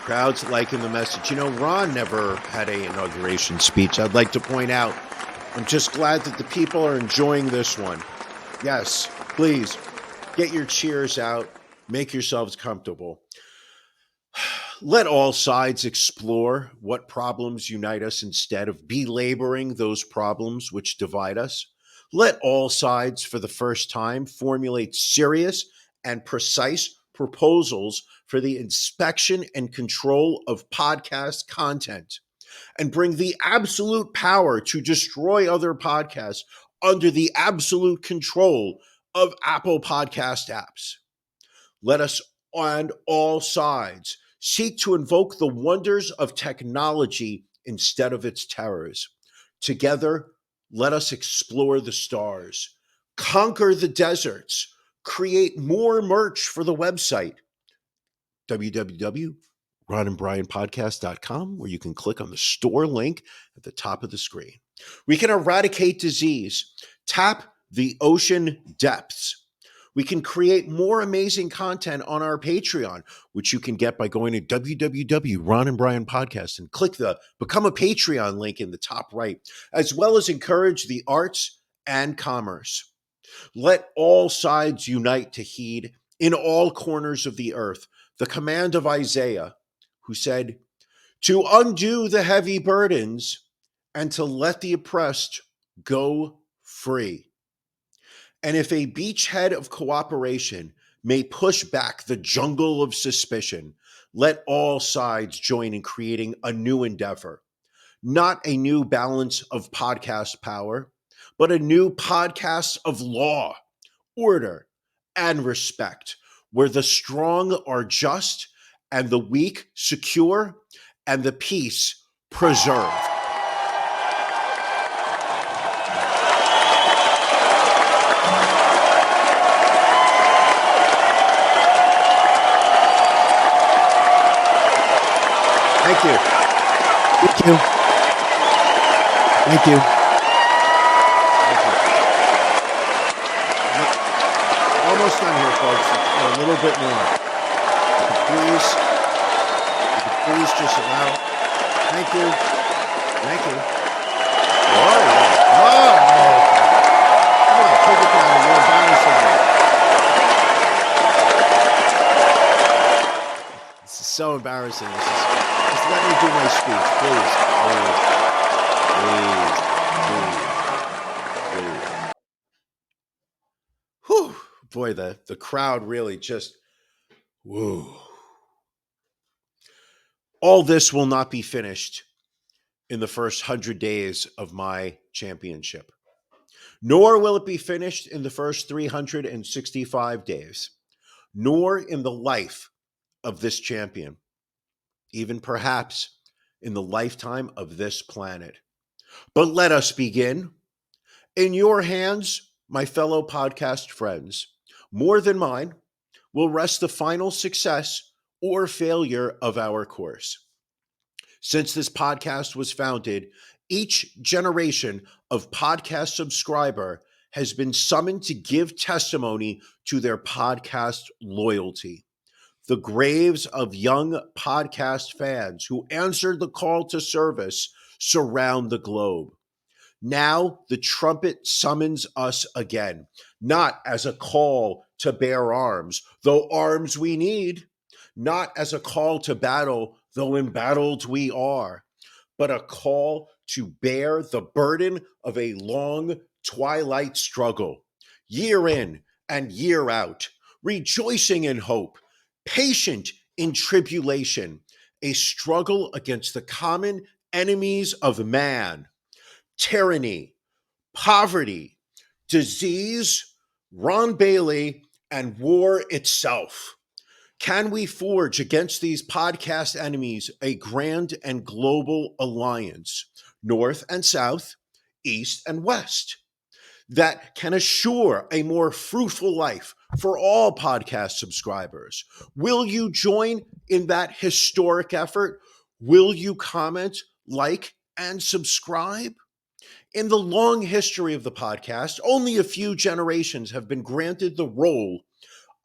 Crowd's liking the message. You know, Ron never had an inauguration speech. I'd like to point out, I'm just glad that the people are enjoying this one. Yes, please get your cheers out. Make yourselves comfortable. Let all sides explore what problems unite us instead of belaboring those problems which divide us. Let all sides, for the first time, formulate serious and precise proposals for the inspection and control of podcast content. and bring the absolute power to destroy other podcasts under the absolute control of Apple Podcast apps. Let us on all sides seek to invoke the wonders of technology instead of its terrors. Together, let us explore the stars, conquer the deserts, create more merch for the website, www.ronandbrianpodcast.com, where you can click on the store link at the top of the screen. We can eradicate disease, tap the ocean depths. We can create more amazing content on our Patreon, which you can get by going to www.ronandbrianpodcast and click the Become a Patreon link in the top right, as well as encourage the arts and commerce. Let all sides unite to heed in all corners of the earth the command of Isaiah, who said, to undo the heavy burdens and to let the oppressed go free. And if a beachhead of cooperation may push back the jungle of suspicion, let all sides join in creating a new endeavor, not a new balance of podcast power, but a new podcast of law, order, and respect, where the strong are just and the weak secure and the peace preserved. Thank you. Thank you. Thank you. Thank you. Almost done here, folks. A little bit more. Please just allow. Thank you. Thank you. Oh, come on, take it down. You're embarrassing me. This is so embarrassing. Just let me do my speech, please. Please. Whew. Boy, the crowd really just, woo. All this will not be finished in the first 100 days of my championship, nor will it be finished in the first 365 days, nor in the life of this champion, even perhaps in the lifetime of this planet. But let us begin. In your hands, my fellow podcast friends, more than mine, will rest the final success or failure of our course. Since this podcast was founded, each generation of podcast subscriber has been summoned to give testimony to their podcast loyalty. The graves of young podcast fans who answered the call to service surround the globe. Now the trumpet summons us again, not as a call to bear arms, though arms we need, not as a call to battle, though embattled we are, but a call to bear the burden of a long twilight struggle, year in and year out, rejoicing in hope, patient in tribulation, a struggle against the common enemies of man, tyranny, poverty, disease, Ron Bailey, and war itself. Can we forge against these podcast enemies a grand and global alliance, North and South, East and West, that can assure a more fruitful life for all podcast subscribers? Will you join in that historic effort? Will you comment, like, and subscribe? In the long history of the podcast, only a few generations have been granted the role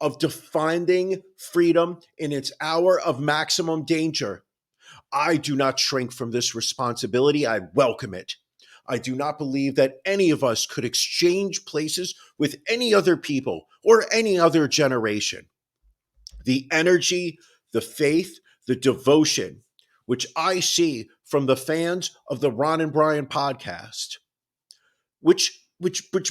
of defining freedom in its hour of maximum danger. I do not shrink from this responsibility. I welcome it. I do not believe that any of us could exchange places with any other people or any other generation. The energy, the faith, the devotion, which I see from the fans of the Ron and Brian podcast, which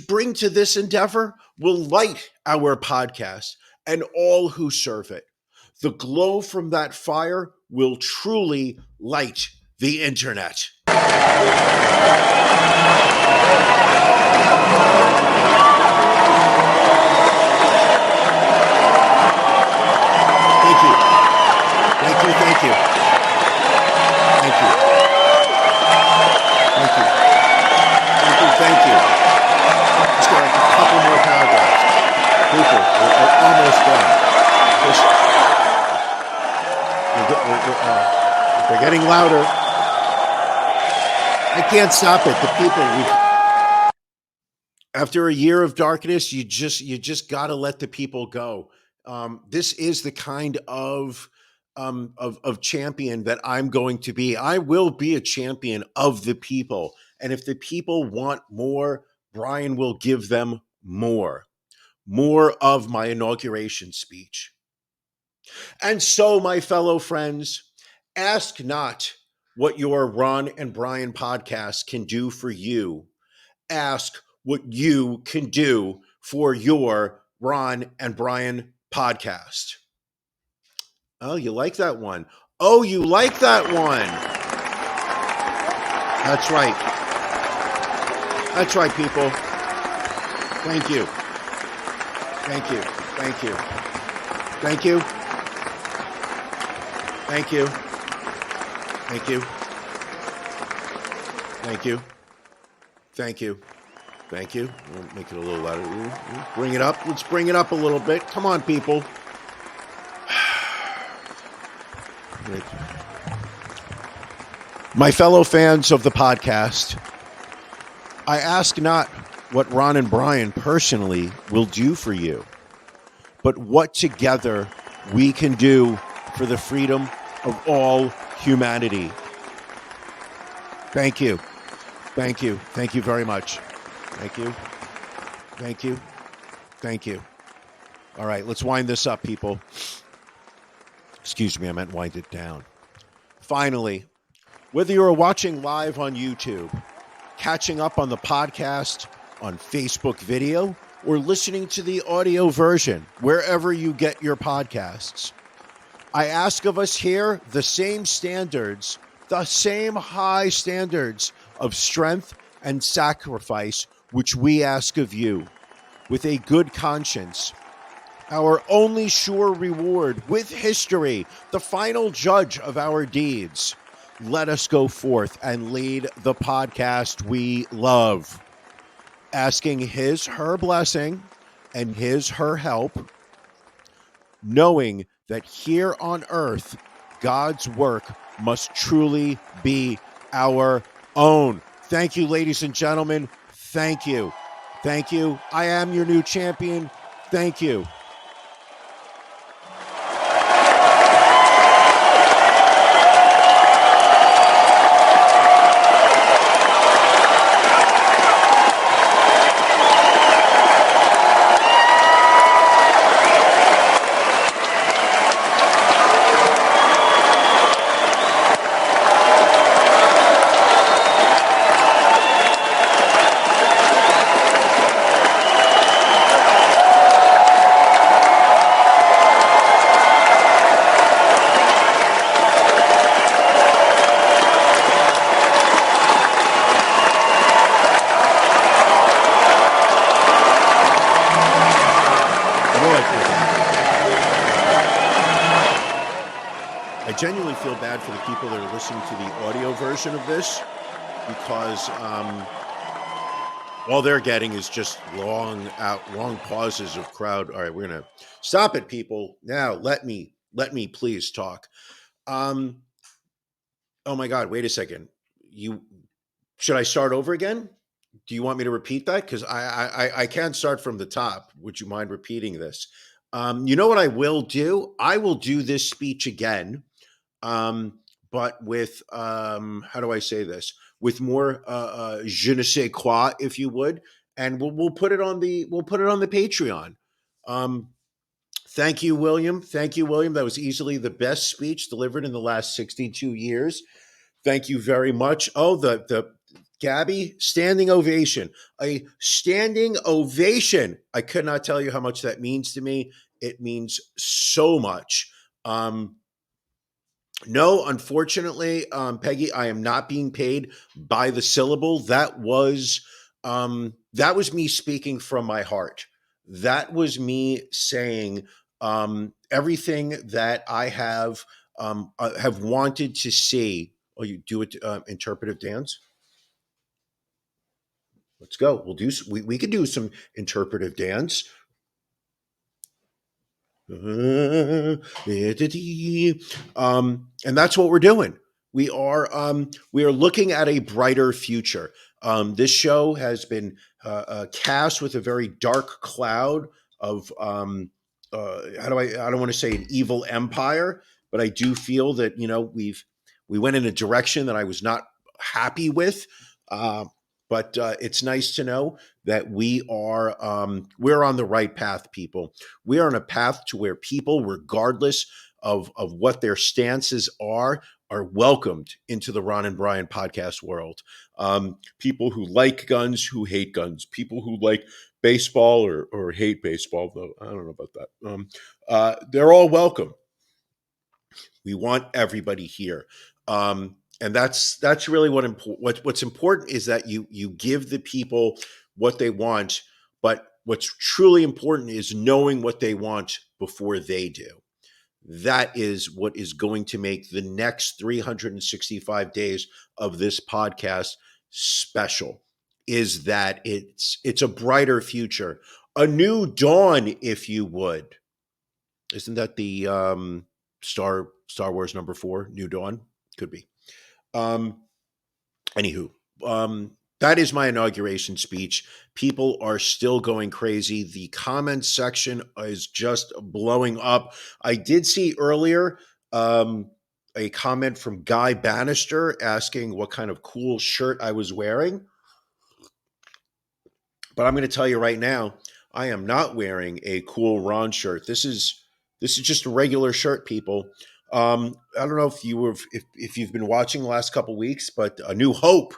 bring to this endeavor, will light our podcast and all who serve it. The glow from that fire will truly light the internet. Thank you. Thank you. Thank you. Thank you. Thank you. Thank you. Thank you. Just got like a couple more paragraphs. People, we're almost done. They're getting louder. I can't stop it. The people, after a year of darkness, you just got to let the people go. This is the kind of champion that I'm going to be. I will be a champion of the people. And if the people want more, Brian will give them more of my inauguration speech. And so, my fellow friends, ask not what your Ron and Brian podcast can do for you. Ask what you can do for your Ron and Brian podcast. Oh, you like that one? Oh, you like that one? That's right. That's right, people. Thank you. Thank you. Thank you. Thank you. Thank you. Thank you. Thank you. Thank you. Thank you. We'll make it a little louder. We'll bring it up. Let's bring it up a little bit. Come on, people. My fellow fans of the podcast, I ask not what Ron and Brian personally will do for you, but what together we can do for the freedom of all humanity. Thank you. Thank you. Thank you very much. Thank you. Thank you. Thank you. All right, let's wind this up, people. Excuse me, I meant wind it down. Finally, whether you're watching live on YouTube, catching up on the podcast on Facebook video, or listening to the audio version wherever you get your podcasts, I ask of us here the same standards, the same high standards of strength and sacrifice which we ask of you, with a good conscience. Our only sure reward with history, the final judge of our deeds. Let us go forth and lead the podcast we love, asking her blessing and her help, knowing that here on earth, God's work must truly be our own. Thank you, ladies and gentlemen. Thank you. Thank you. I am your new champion. Thank you. I genuinely feel bad for the people that are listening to the audio version of this, because all they're getting is just long pauses of crowd. All right, we're gonna stop it, people. Now let me please talk. Oh my God, wait a second. Should I start over again? Do you want me to repeat that? Because I can't start from the top. Would you mind repeating this? You know what I will do? I will do this speech again, but with how do I say this? With more je ne sais quoi, if you would, and we'll put it on the Patreon. Thank you, William. Thank you, William. That was easily the best speech delivered in the last 62 years. Thank you very much. Oh, the Gabby, standing ovation. A standing ovation. I could not tell you how much that means to me. It means so much. No, unfortunately, Peggy, I am not being paid by the syllable. That was me speaking from my heart. That was me saying everything that I have wanted to see. Oh, you do it interpretive dance? Let's go. We could do some interpretive dance. And that's what we're doing. We are looking at a brighter future. This show has been cast with a very dark cloud of I don't want to say an evil empire, but I do feel that we went in a direction that I was not happy with. Uh, but it's nice to know that we're on the right path, people. We are on a path to where people, regardless of what their stances are welcomed into the Ron and Brian podcast world. People who like guns, who hate guns, people who like baseball or hate baseball, though I don't know about that. They're all welcome. We want everybody here. And that's really what's important is that you give the people what they want, but what's truly important is knowing what they want before they do. That is what is going to make the next 365 days of this podcast special, is that it's a brighter future, a new dawn, if you would. Isn't that the Star Wars #4, New Dawn? Could be. Anywho, that is my inauguration speech. People are still going crazy. The comments section is just blowing up. I did see earlier a comment from Guy Bannister asking what kind of cool shirt I was wearing. But I'm going to tell you right now, I am not wearing a cool Ron shirt. This is just a regular shirt, people. I don't know if you've been watching the last couple weeks, but A New Hope.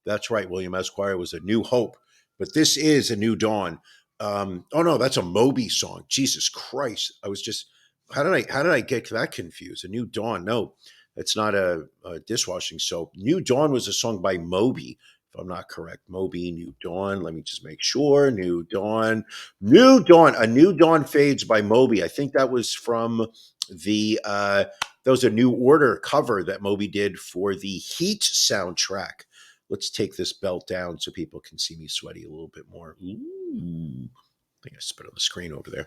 That's right, William Esquire was A New Hope, but this is A New Dawn. Oh no, that's a Moby song. Jesus Christ! I was just how did I get that confused? A New Dawn? No, it's not a dishwashing soap. New Dawn was a song by Moby. If I'm not correct, Moby, New Dawn. Let me just make sure. New Dawn. A New Dawn fades by Moby. I think that was from that was a New Order cover that Moby did for the Heat soundtrack. Let's take this belt down so people can see me sweaty a little bit more. Ooh, I think I spit on the screen over there.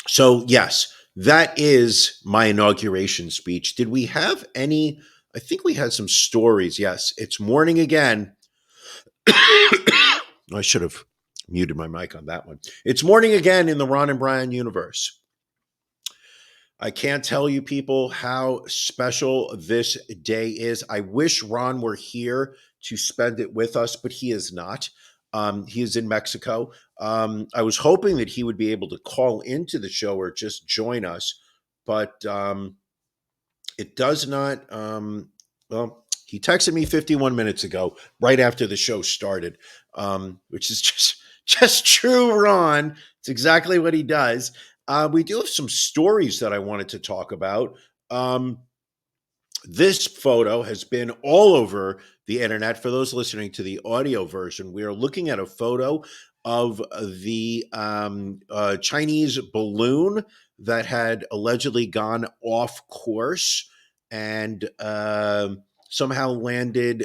So yes, that is my inauguration speech. Did we have any? I think we had some stories. Yes, it's morning again. I should have muted my mic on that one. It's morning again in the Ron and Brian universe. I can't tell you people how special this day is. I wish Ron were here to spend it with us, but he is not. He is in Mexico. I was hoping that he would be able to call into the show or just join us, but it does not. Well, he texted me 51 minutes ago, right after the show started, which is just true, Ron. It's exactly what he does. We do have some stories that I wanted to talk about. This photo has been all over the internet. For those listening to the audio version, we are looking at a photo of the Chinese balloon that had allegedly gone off course and somehow landed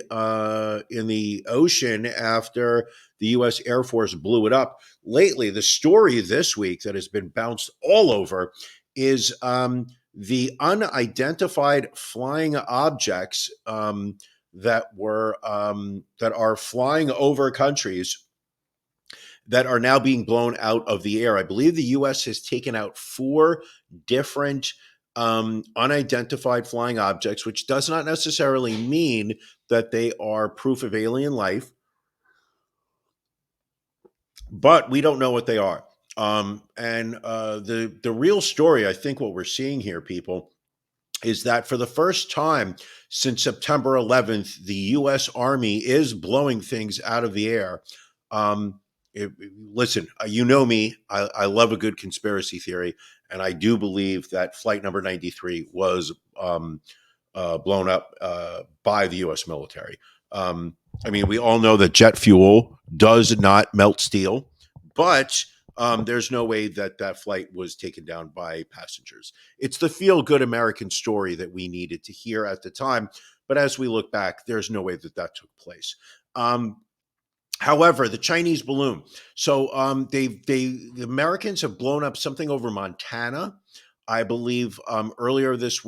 in the ocean after the U.S. Air Force blew it up. Lately, the story this week that has been bounced all over is the unidentified flying objects that are flying over countries that are now being blown out of the air. I believe the U.S. has taken out 4 different unidentified flying objects, which does not necessarily mean that they are proof of alien life, but we don't know what they are. The real story, I think what we're seeing here, people, is that for the first time since September 11th, the U.S. Army is blowing things out of the air. Listen, you know me. I love a good conspiracy theory, and I do believe that flight number 93 was blown up by the U.S. military. I mean, we all know that jet fuel does not melt steel, but there's no way that that flight was taken down by passengers. It's the feel-good American story that we needed to hear at the time, but as we look back, there's no way that that took place. However, the Chinese balloon. So the Americans have blown up something over Montana, I believe. Earlier this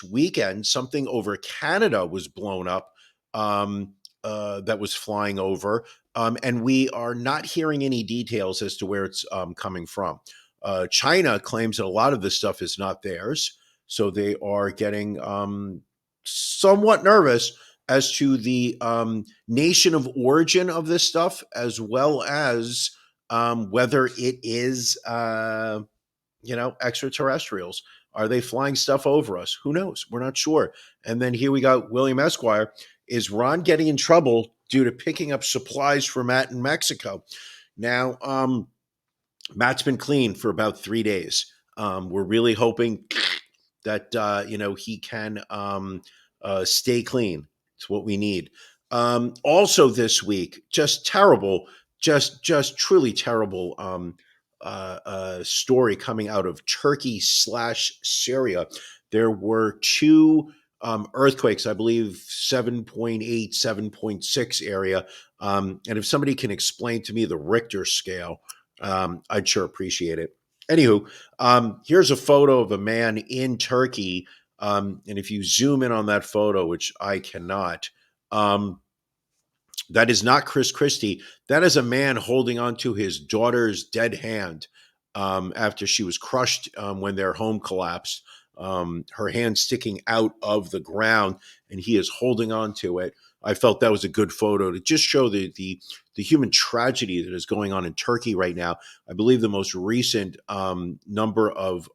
weekend, something over Canada was blown up. That was flying over, and we are not hearing any details as to where it's coming from. China claims that a lot of this stuff is not theirs, so they are getting somewhat nervous as to the nation of origin of this stuff, as well as whether it is, extraterrestrials. Are they flying stuff over us? Who knows? We're not sure. And then here we got William Esquire. Is Ron getting in trouble due to picking up supplies for Matt in Mexico? Now, Matt's been clean for about 3 days. We're really hoping that, he can stay clean. It's what we need. Also this week, just terrible, just truly terrible story coming out of Turkey/Syria. There were two earthquakes, I believe 7.8, 7.6 area. And if somebody can explain to me the Richter scale, I'd sure appreciate it. Anywho, here's a photo of a man in Turkey. And if you zoom in on that photo, which I cannot, that is not Chris Christie. That is a man holding onto his daughter's dead hand after she was crushed when their home collapsed. Her hand sticking out of the ground, and he is holding on to it. I felt that was a good photo to just show the human tragedy that is going on in Turkey right now. I believe the most recent number of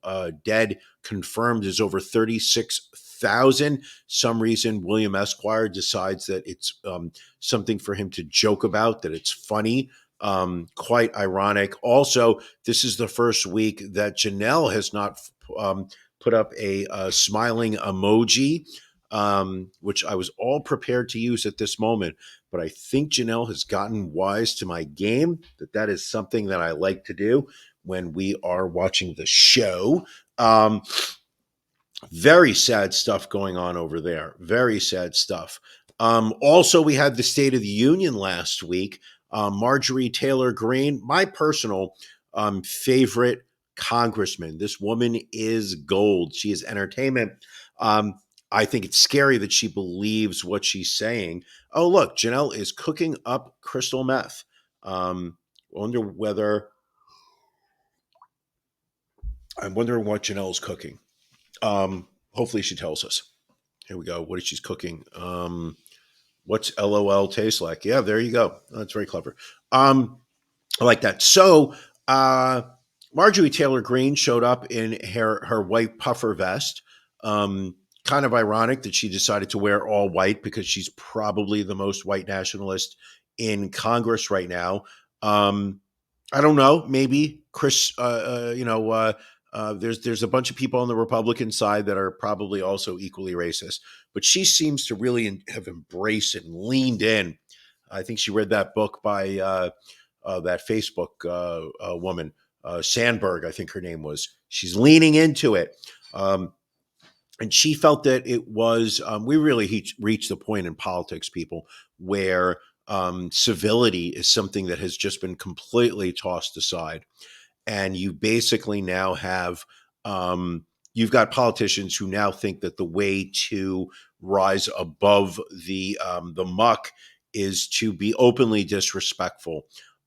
dead confirmed is over 36,000. Some reason William Esquire decides that it's something for him to joke about, that it's funny. Quite ironic. Also, this is the first week that Janelle has not put up a smiling emoji, which I was all prepared to use at this moment. But I think Janelle has gotten wise to my game, that is something that I like to do when we are watching the show. Very sad stuff going on over there. Very sad stuff. Also, we had the State of the Union last week. Marjorie Taylor Greene, my personal favorite congressman. This woman is gold. She is entertainment. I think it's scary that she believes what she's saying. Oh, look, Janelle is cooking up crystal meth. I'm wondering what Janelle's cooking. Hopefully she tells us. Here we go. What is she cooking? What's LOL taste like? Yeah, there you go. That's very clever. I like that. So Marjorie Taylor Greene showed up in her white puffer vest. Kind of ironic that she decided to wear all white because she's probably the most white nationalist in Congress right now. I don't know. Maybe Chris, there's a bunch of people on the Republican side that are probably also equally racist, but she seems to really have embraced it and leaned in. I think she read that book by that Facebook woman, Sandberg, I think her name was. She's leaning into it. And she felt that it was, we really reached the point in politics, people, where civility is something that has just been completely tossed aside. And you basically now have, you've got politicians who now think that the way to rise above the muck is to be openly disrespectful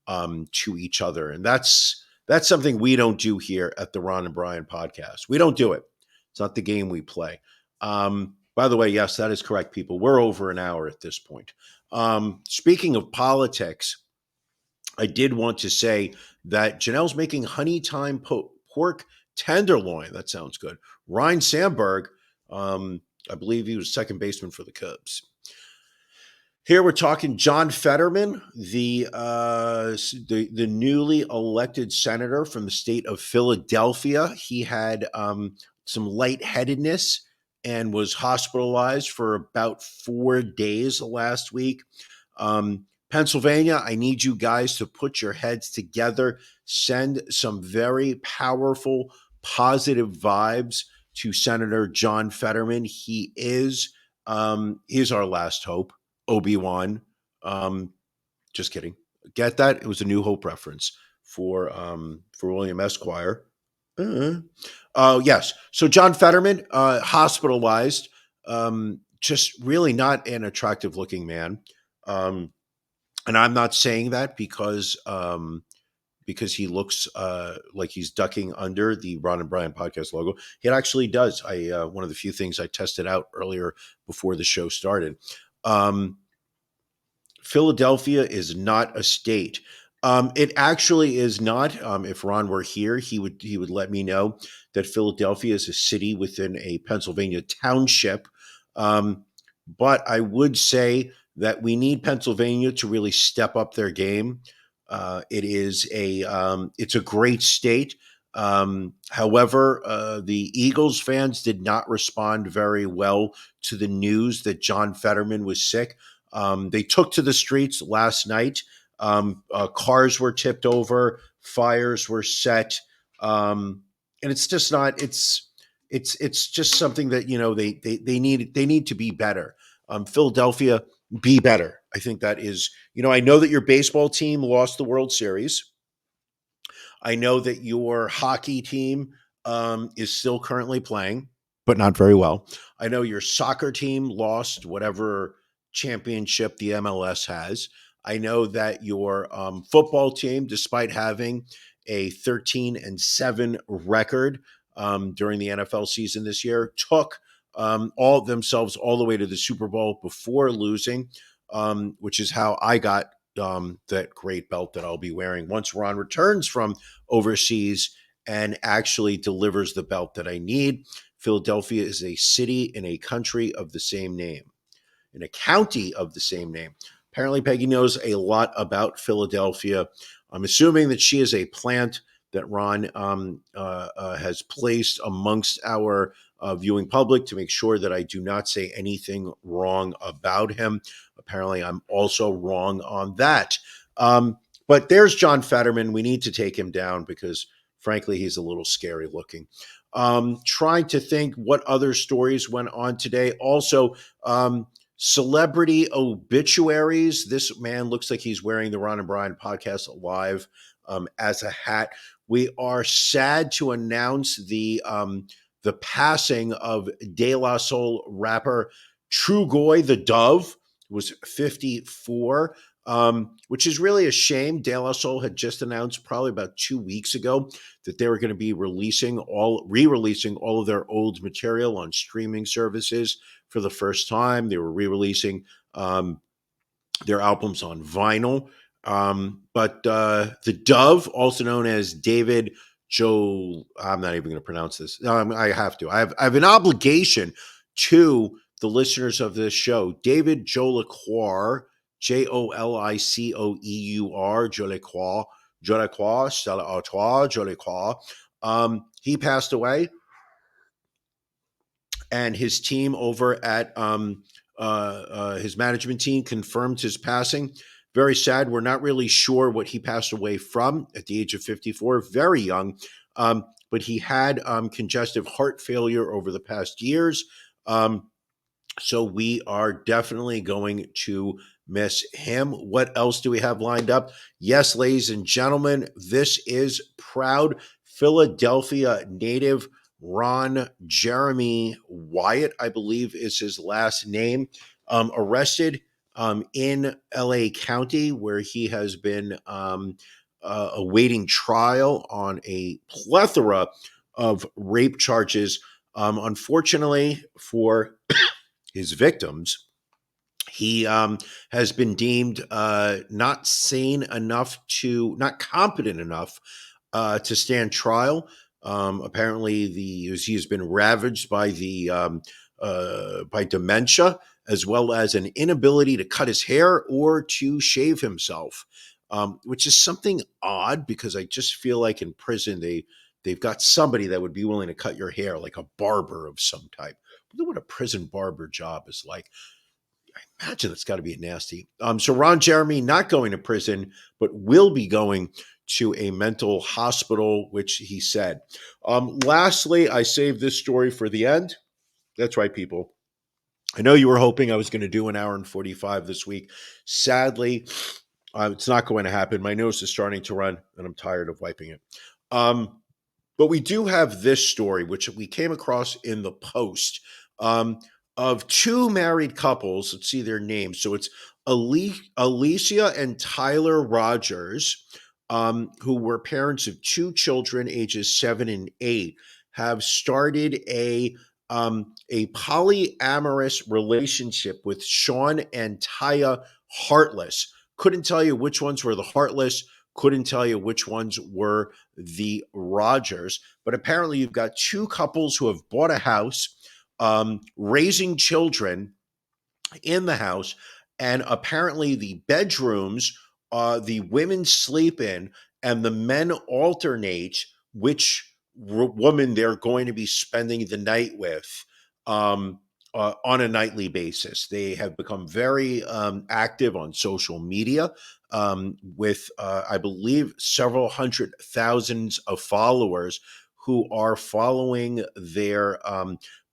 to each other. And that's something we don't do here at the Ron and Brian podcast. We don't do it. It's not the game we play. By the way, yes, that is correct, people. We're over an hour at this point. Speaking of politics, I did want to say that Janelle's making honey thyme pork tenderloin. That sounds good. Ryan Sandberg, I believe he was second baseman for the Cubs. Here we're talking John Fetterman, the newly elected senator from the state of Philadelphia. He had some lightheadedness and was hospitalized for about 4 days last week. Pennsylvania, I need you guys to put your heads together, send some very powerful, positive vibes to Senator John Fetterman. He is our last hope. Obi-Wan. Just kidding. Get that? It was a New Hope reference for William Esquire. Yes. So John Fetterman, hospitalized. Just really not an attractive looking man. And I'm not saying that because he looks like he's ducking under the Ron and Brian podcast logo. It actually does. One of the few things I tested out earlier before the show started. Philadelphia is not a state. It actually is not. If Ron were here, he would let me know that Philadelphia is a city within a Pennsylvania township. But I would say that we need Pennsylvania to really step up their game. It's a great state. However, the Eagles fans did not respond very well to the news that John Fetterman was sick. They took to the streets last night. Cars were tipped over, fires were set, and it's just not. It's just something that they need to be better. Philadelphia, be better. I think that is. I know that your baseball team lost the World Series. I know that your hockey team is still currently playing, but not very well. I know your soccer team lost whatever championship the MLS has. I know that your football team, despite having a 13-7 record during the NFL season this year, took all themselves all the way to the Super Bowl before losing, which is how I got that great belt that I'll be wearing once Ron returns from overseas and actually delivers the belt that I need. Philadelphia is a city in a country of the same name, in a county of the same name. Apparently, Peggy knows a lot about Philadelphia. I'm assuming that she is a plant that Ron has placed amongst our viewing public to make sure that I do not say anything wrong about him. Apparently, I'm also wrong on that. But there's John Fetterman. We need to take him down because, frankly, he's a little scary looking. Trying to think what other stories went on today. Also, celebrity obituaries. This man looks like he's wearing the Ron and Brian podcast live as a hat. We are sad to announce the passing of De La Soul rapper Trugoy the Dove, who was 54, which is really a shame. De La Soul had just announced probably about 2 weeks ago that they were going to be re-releasing all of their old material on streaming services for the first time. They were re-releasing their albums on vinyl. But the Dove, also known as David Joe, I'm not even going to pronounce this. No, I have to. I have an obligation to the listeners of this show. David Jolicoeur, Jolicoeur, Jolicoeur. He passed away, and his team over at his management team confirmed his passing. Very sad. We're not really sure what he passed away from at the age of 54, very young. But he had congestive heart failure over the past years. So we are definitely going to miss him. What else do we have lined up? Yes, ladies and gentlemen, this is proud Philadelphia native Ron Jeremy Wyatt, I believe is his last name, arrested in LA County, where he has been awaiting trial on a plethora of rape charges. Unfortunately for his victims, he has been deemed not competent enough to stand trial. Apparently, he has been ravaged by by dementia, as well as an inability to cut his hair or to shave himself, which is something odd because I just feel like in prison they've got somebody that would be willing to cut your hair, like a barber of some type. I wonder what a prison barber job is like. I imagine it's got to be nasty. So Ron Jeremy not going to prison, but will be going to a mental hospital, which he said. Lastly, I saved this story for the end. That's right, people. I know you were hoping I was going to do an hour and 45 this week. Sadly, it's not going to happen. My nose is starting to run, and I'm tired of wiping it. But we do have this story, which we came across in the Post, of two married couples. Let's see their names. So it's Alicia and Tyler Rogers, who were parents of two children, ages 7 and 8, have started a polyamorous relationship with Sean and Taya Heartless. Couldn't tell you which ones were the Heartless. Couldn't tell you which ones were the Rogers. But apparently you've got two couples who have bought a house, raising children in the house, and apparently the bedrooms the women sleep in and the men alternate which woman they're going to be spending the night with on a nightly basis. They have become very active on social media with, I believe, several hundred thousands of followers who are following their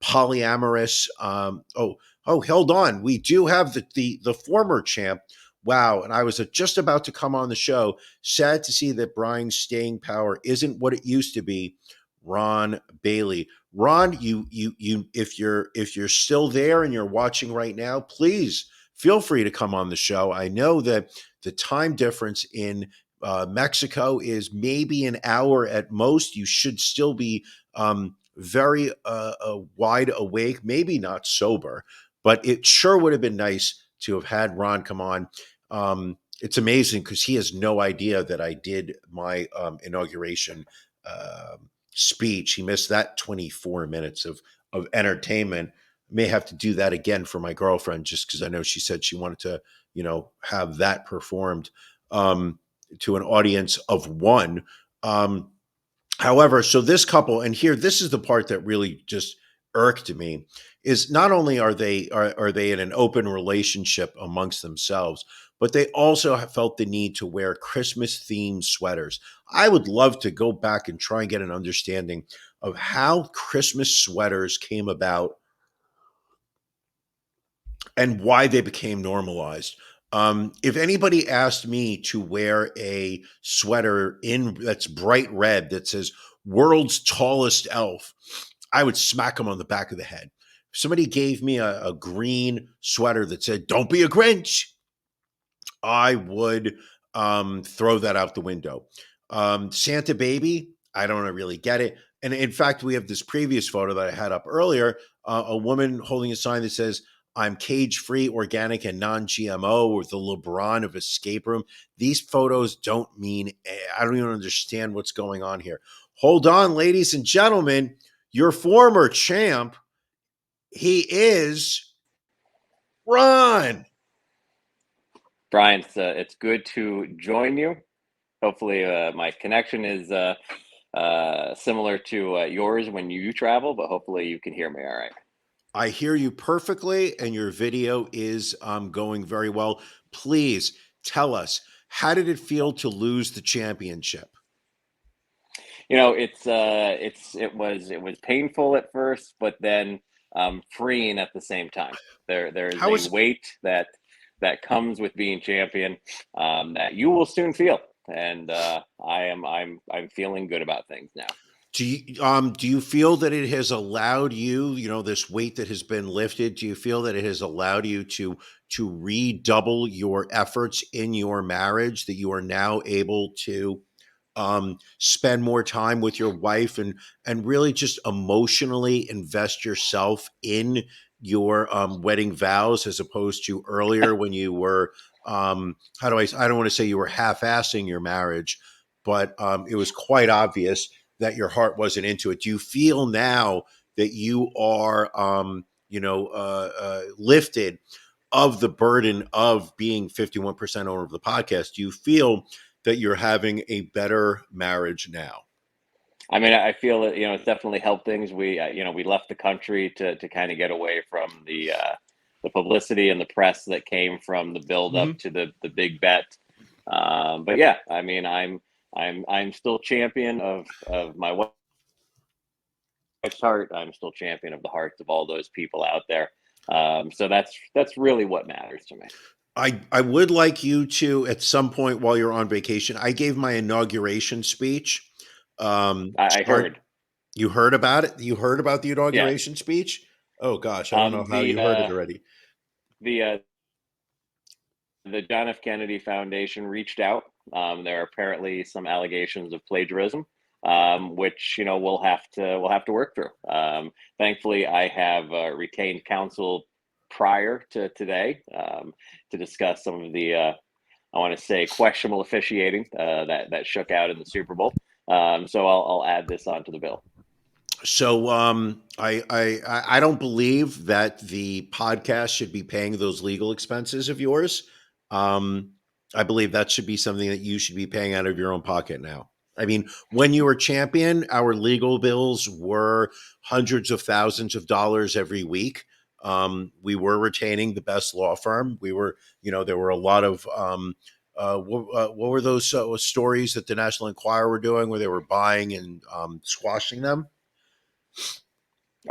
polyamorous. Hold on. We do have the former champ. Wow. And I was just about to come on the show. Sad to see that Brian's staying power isn't what it used to be. Ron Bailey. Ron, you if you're still there and you're watching right now, please feel free to come on the show. I know that the time difference in Mexico is maybe an hour at most. You should still be very wide awake, maybe not sober, but it sure would have been nice to have had Ron come on. It's amazing because he has no idea that I did my inauguration speech. He missed that 24 minutes of entertainment. May have to do that again for my girlfriend, just because I know she said she wanted to, have that performed to an audience of one. However, so this couple, and here, this is the part that really just irked me, is not only are they in an open relationship amongst themselves, but they also have felt the need to wear Christmas-themed sweaters. I would love to go back and try and get an understanding of how Christmas sweaters came about and why they became normalized. If anybody asked me to wear a sweater that's bright red that says "World's Tallest Elf," I would smack them on the back of the head. If somebody gave me a green sweater that said "Don't be a Grinch," I would throw that out the window. Santa Baby, I don't really get it. And in fact, we have this previous photo that I had up earlier, a woman holding a sign that says, "I'm cage-free, organic, and non-GMO," with the LeBron of Escape Room. These photos don't mean, I don't even understand what's going on here. Hold on, ladies and gentlemen, your former champ, he is Ron. Brian, it's good to join you. Hopefully my connection is similar to yours when you travel, but hopefully you can hear me all right. I hear you perfectly, and your video is going very well. Please tell us, how did it feel to lose the championship? It was painful at first, but then freeing at the same time. There's a weight that comes with being champion that you will soon feel, and I'm feeling good about things now. Do you feel that it has allowed you, this weight that has been lifted, do you feel that it has allowed you to redouble your efforts in your marriage, that you are now able to spend more time with your wife and really just emotionally invest yourself in your wedding vows, as opposed to earlier when you were, I don't want to say you were half-assing your marriage, but it was quite obvious that your heart wasn't into it. Do you feel now that you are lifted of the burden of being 51% owner of the podcast? Do you feel that you're having a better marriage now? I mean, I feel that, it's definitely helped things. We left the country to kind of get away from the publicity and the press that came from the build up to the big bet. But yeah, I mean, I'm still champion of my wife's heart. I'm still champion of the hearts of all those people out there. So that's really what matters to me. I would like you to, at some point while you're on vacation, I gave my inauguration speech. I heard. You heard about it? You heard about the inauguration speech? Oh gosh, I don't know how you heard it already. The John F. Kennedy Foundation reached out. There are apparently some allegations of plagiarism, which we'll have to work through. Thankfully, I have retained counsel prior to today to discuss some of the I want to say questionable officiating that shook out in the Super Bowl. So I'll add this onto the bill. So I don't believe that the podcast should be paying those legal expenses of yours. I believe that should be something that you should be paying out of your own pocket now. I mean, when you were champion, our legal bills were hundreds of thousands of dollars every week. We were retaining the best law firm. We were, there were a lot of what were those stories that the National Enquirer were doing where they were buying and squashing them?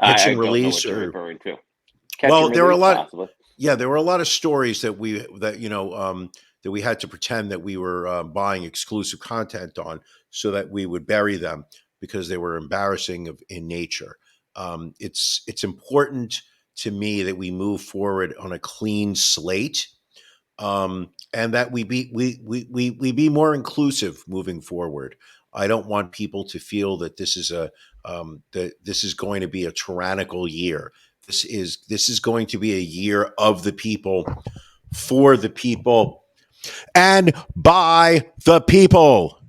Catch and release, or referring to. Well, there were a lot. Possibly. Yeah, there were a lot of stories that we had to pretend that we were buying exclusive content on, so that we would bury them because they were embarrassing in nature. It's important to me that we move forward on a clean slate, and that we be more inclusive moving forward. I don't want people to feel that this is going to be a tyrannical year. This is going to be a year of the people, for the people, and by the people.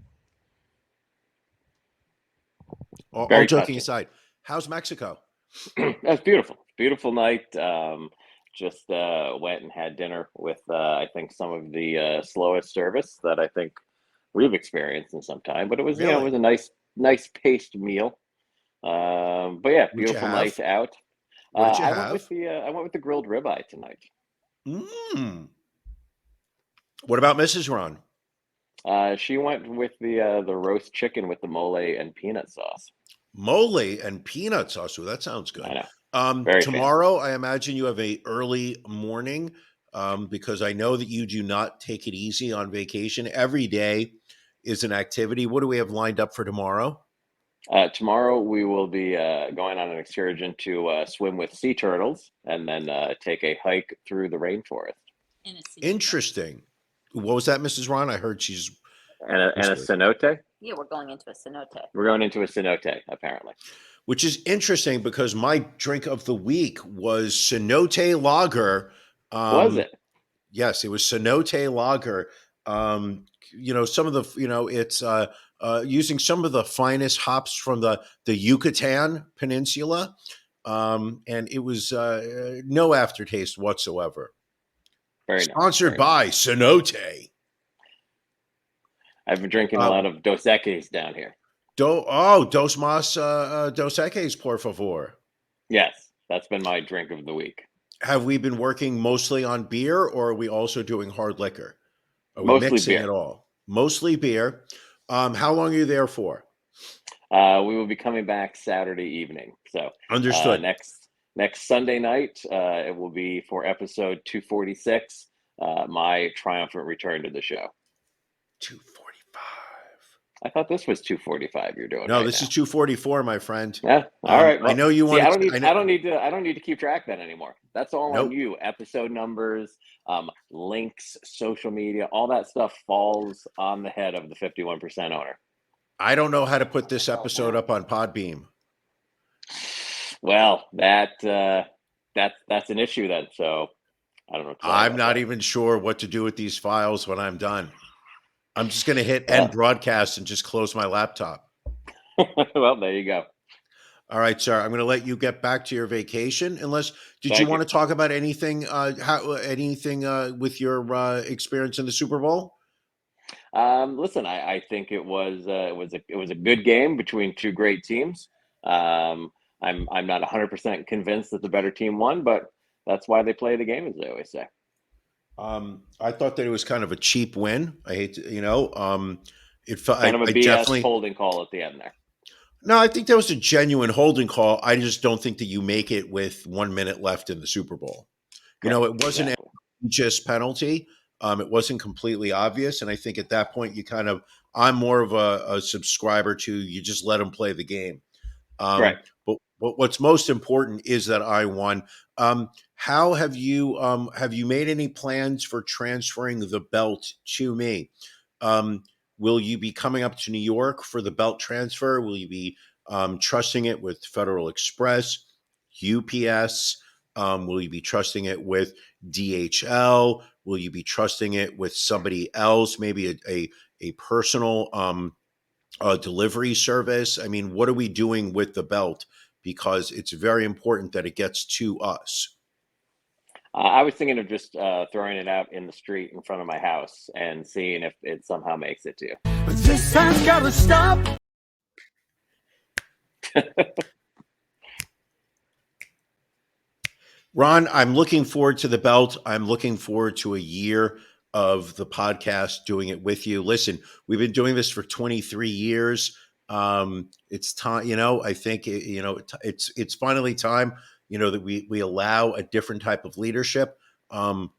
All joking aside, how's Mexico? That's beautiful. Beautiful night. Just went and had dinner with I think some of the slowest service that I think we've experienced in some time. But it was Really? it was a nice paced meal. But yeah, beautiful night out. What did you I have? went with the grilled ribeye tonight. What about Mrs. Ron? She went with the roast chicken with the mole and peanut sauce. Mole and peanut sauce. Ooh, that sounds good. I know. Tomorrow, I imagine you have a early morning, because I know that you do not take it easy on vacation. Every day is an activity. What do we have lined up for tomorrow? Tomorrow we will be going on an excursion to swim with sea turtles and then take a hike through the rainforest. Interesting. What was that, Mrs. Ron? I heard she's... And a cenote? Yeah, we're going into a cenote. We're going into a cenote, apparently. Which is interesting because my drink of the week was cenote lager. Was it? Yes, it was cenote lager. Some of the, it's using some of the finest hops from the Yucatan Peninsula. And it was no aftertaste whatsoever. Very Sponsored nice. by Cenote. I've been drinking a lot of Dos Equis down here. Dos Equis, por favor. Yes, that's been my drink of the week. Have we been working mostly on beer, or are we also doing hard liquor? Are we Mostly mixing beer. it all? Mostly beer. How long are you there for? We will be coming back Saturday evening. So Understood. Next Sunday night, it will be for episode 246, my triumphant return to the show. 245. I thought this was 245 you're doing. No, this is 244, my friend. Yeah. All right. Well, I know you want. I don't need to keep track of that anymore. That's all on you. Episode numbers, links, social media, all that stuff falls on the head of the 51% owner. I don't know how to put this episode up on Podbeam. Well, that's an issue then. So I don't know. I'm not even sure what to do with these files when I'm done. I'm just going to hit end broadcast and just close my laptop. Well, there you go. All right, sir. I'm going to let you get back to your vacation. Unless, did you Thank want you. to talk about anything? Anything with your experience in the Super Bowl? Listen, I think it was a good game between two great teams. I'm not 100% convinced that the better team won, but that's why they play the game, as they always say. I thought that it was kind of a cheap win. I hate to, it felt. Kind of a I BS definitely. holding call at the end there. No, I think that was a genuine holding call. I just don't think that you make it with 1 minute left in the Super Bowl. Correct. It wasn't Exactly. just penalty. It wasn't completely obvious. And I think at that point, I'm more of a subscriber to you just let them play the game. Right. But what's most important is that I won. How have you made any plans for transferring the belt to me? Will you be coming up to New York for the belt transfer? Will you be trusting it with Federal Express, UPS? Will you be trusting it with DHL? Will you be trusting it with somebody else, maybe a personal delivery service? I mean, what are we doing with the belt? Because it's very important that it gets to us. I was thinking of just throwing it out in the street in front of my house and seeing if it somehow makes it to you. But this time's gotta stop. Ron, I'm looking forward to the belt. I'm looking forward to a year of the podcast doing it with you. Listen, we've been doing this for 23 years. It's time, I think, it's finally time, that we allow a different type of leadership. I'm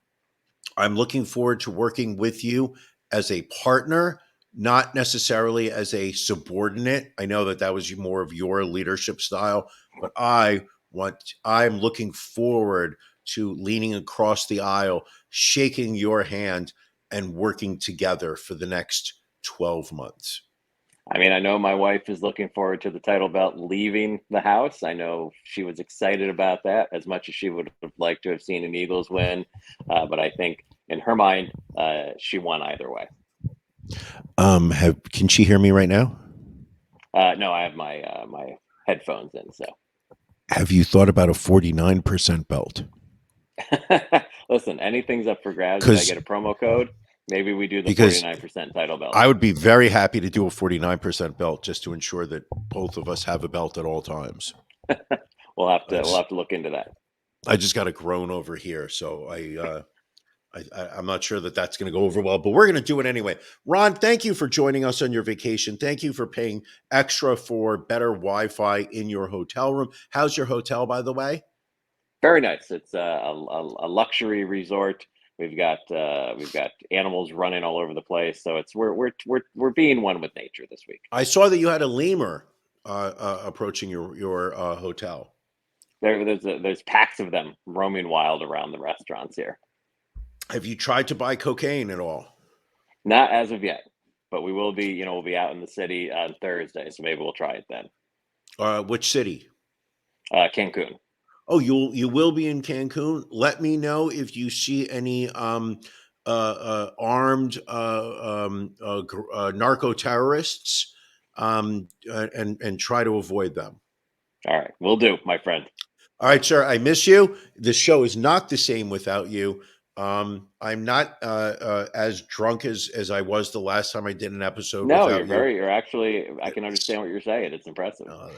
looking forward to working with you as a partner, not necessarily as a subordinate. I know that was more of your leadership style, but I'm looking forward to leaning across the aisle, shaking your hand, and working together for the next 12 months. I mean, I know my wife is looking forward to the title belt leaving the house. I know she was excited about that as much as she would have liked to have seen an Eagles win. But I think in her mind, she won either way. Can she hear me right now? No, I have my my headphones in. So, have you thought about a 49% belt? Listen, anything's up for grabs. If I get a promo code, maybe we do the 49% title belt. I would be very happy to do a 49% belt just to ensure that both of us have a belt at all times. We'll have to look into that. I just got a groan over here, so I'm not sure that that's going to go over well, but we're going to do it anyway. Ron, thank you for joining us on your vacation. Thank you for paying extra for better Wi-Fi in your hotel room. How's your hotel, by the way? Very nice. It's a luxury resort. We've got animals running all over the place, so we're being one with nature this week. I saw that you had a lemur approaching your hotel. There's packs of them roaming wild around the restaurants here. Have you tried to buy cocaine at all? Not as of yet, but we will be. We'll be out in the city on Thursday, so maybe we'll try it then. Which city? Cancun. Oh, you will be in Cancun. Let me know if you see any armed narco terrorists, and try to avoid them. All right, will do, my friend. All right, sir. I miss you. The show is not the same without you. I'm not as drunk as I was the last time I did an episode. No, you're actually. I can understand what you're saying. It's impressive. Oh,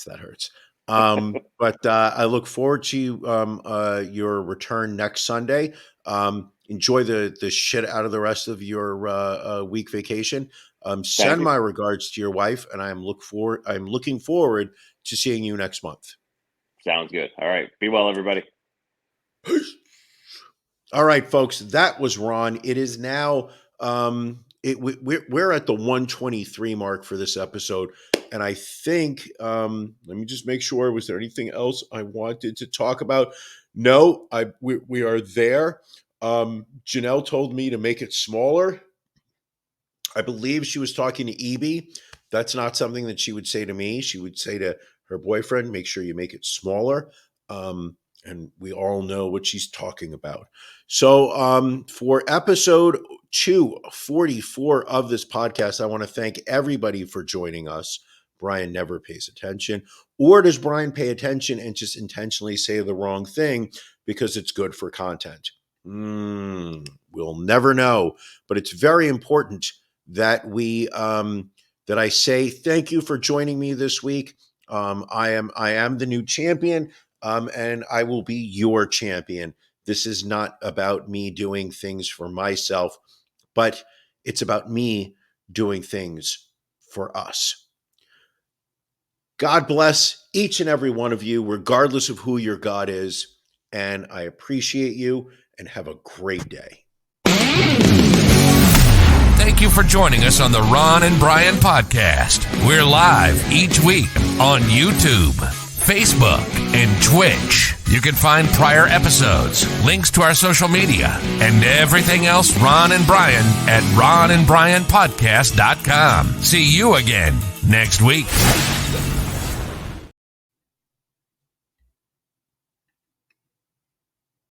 that hurts. But I look forward to your return next Sunday. Enjoy the shit out of the rest of your week vacation. Send my regards to your wife, and I'm looking forward to seeing you next month. Sounds good. All right. Be well, everybody. Peace. All right, folks. That was Ron. It is now we're at the 123 mark for this episode. And I think, let me just make sure, was there anything else I wanted to talk about? No, we are there. Janelle told me to make it smaller. I believe she was talking to Eby. That's not something that she would say to me. She would say to her boyfriend, make sure you make it smaller. And we all know what she's talking about. So for episode 244 of this podcast, I want to thank everybody for joining us. Brian never pays attention? Or does Brian pay attention and just intentionally say the wrong thing because it's good for content? We'll never know. But it's very important that that I say thank you for joining me this week. I am the new champion, and I will be your champion. This is not about me doing things for myself, but it's about me doing things for us. God bless each and every one of you, regardless of who your God is. And I appreciate you, and have a great day. Thank you for joining us on the Ron and Brian Podcast. We're live each week on YouTube, Facebook, and Twitch. You can find prior episodes, links to our social media, and everything else Ron and Brian at ronandbrianpodcast.com. See you again next week.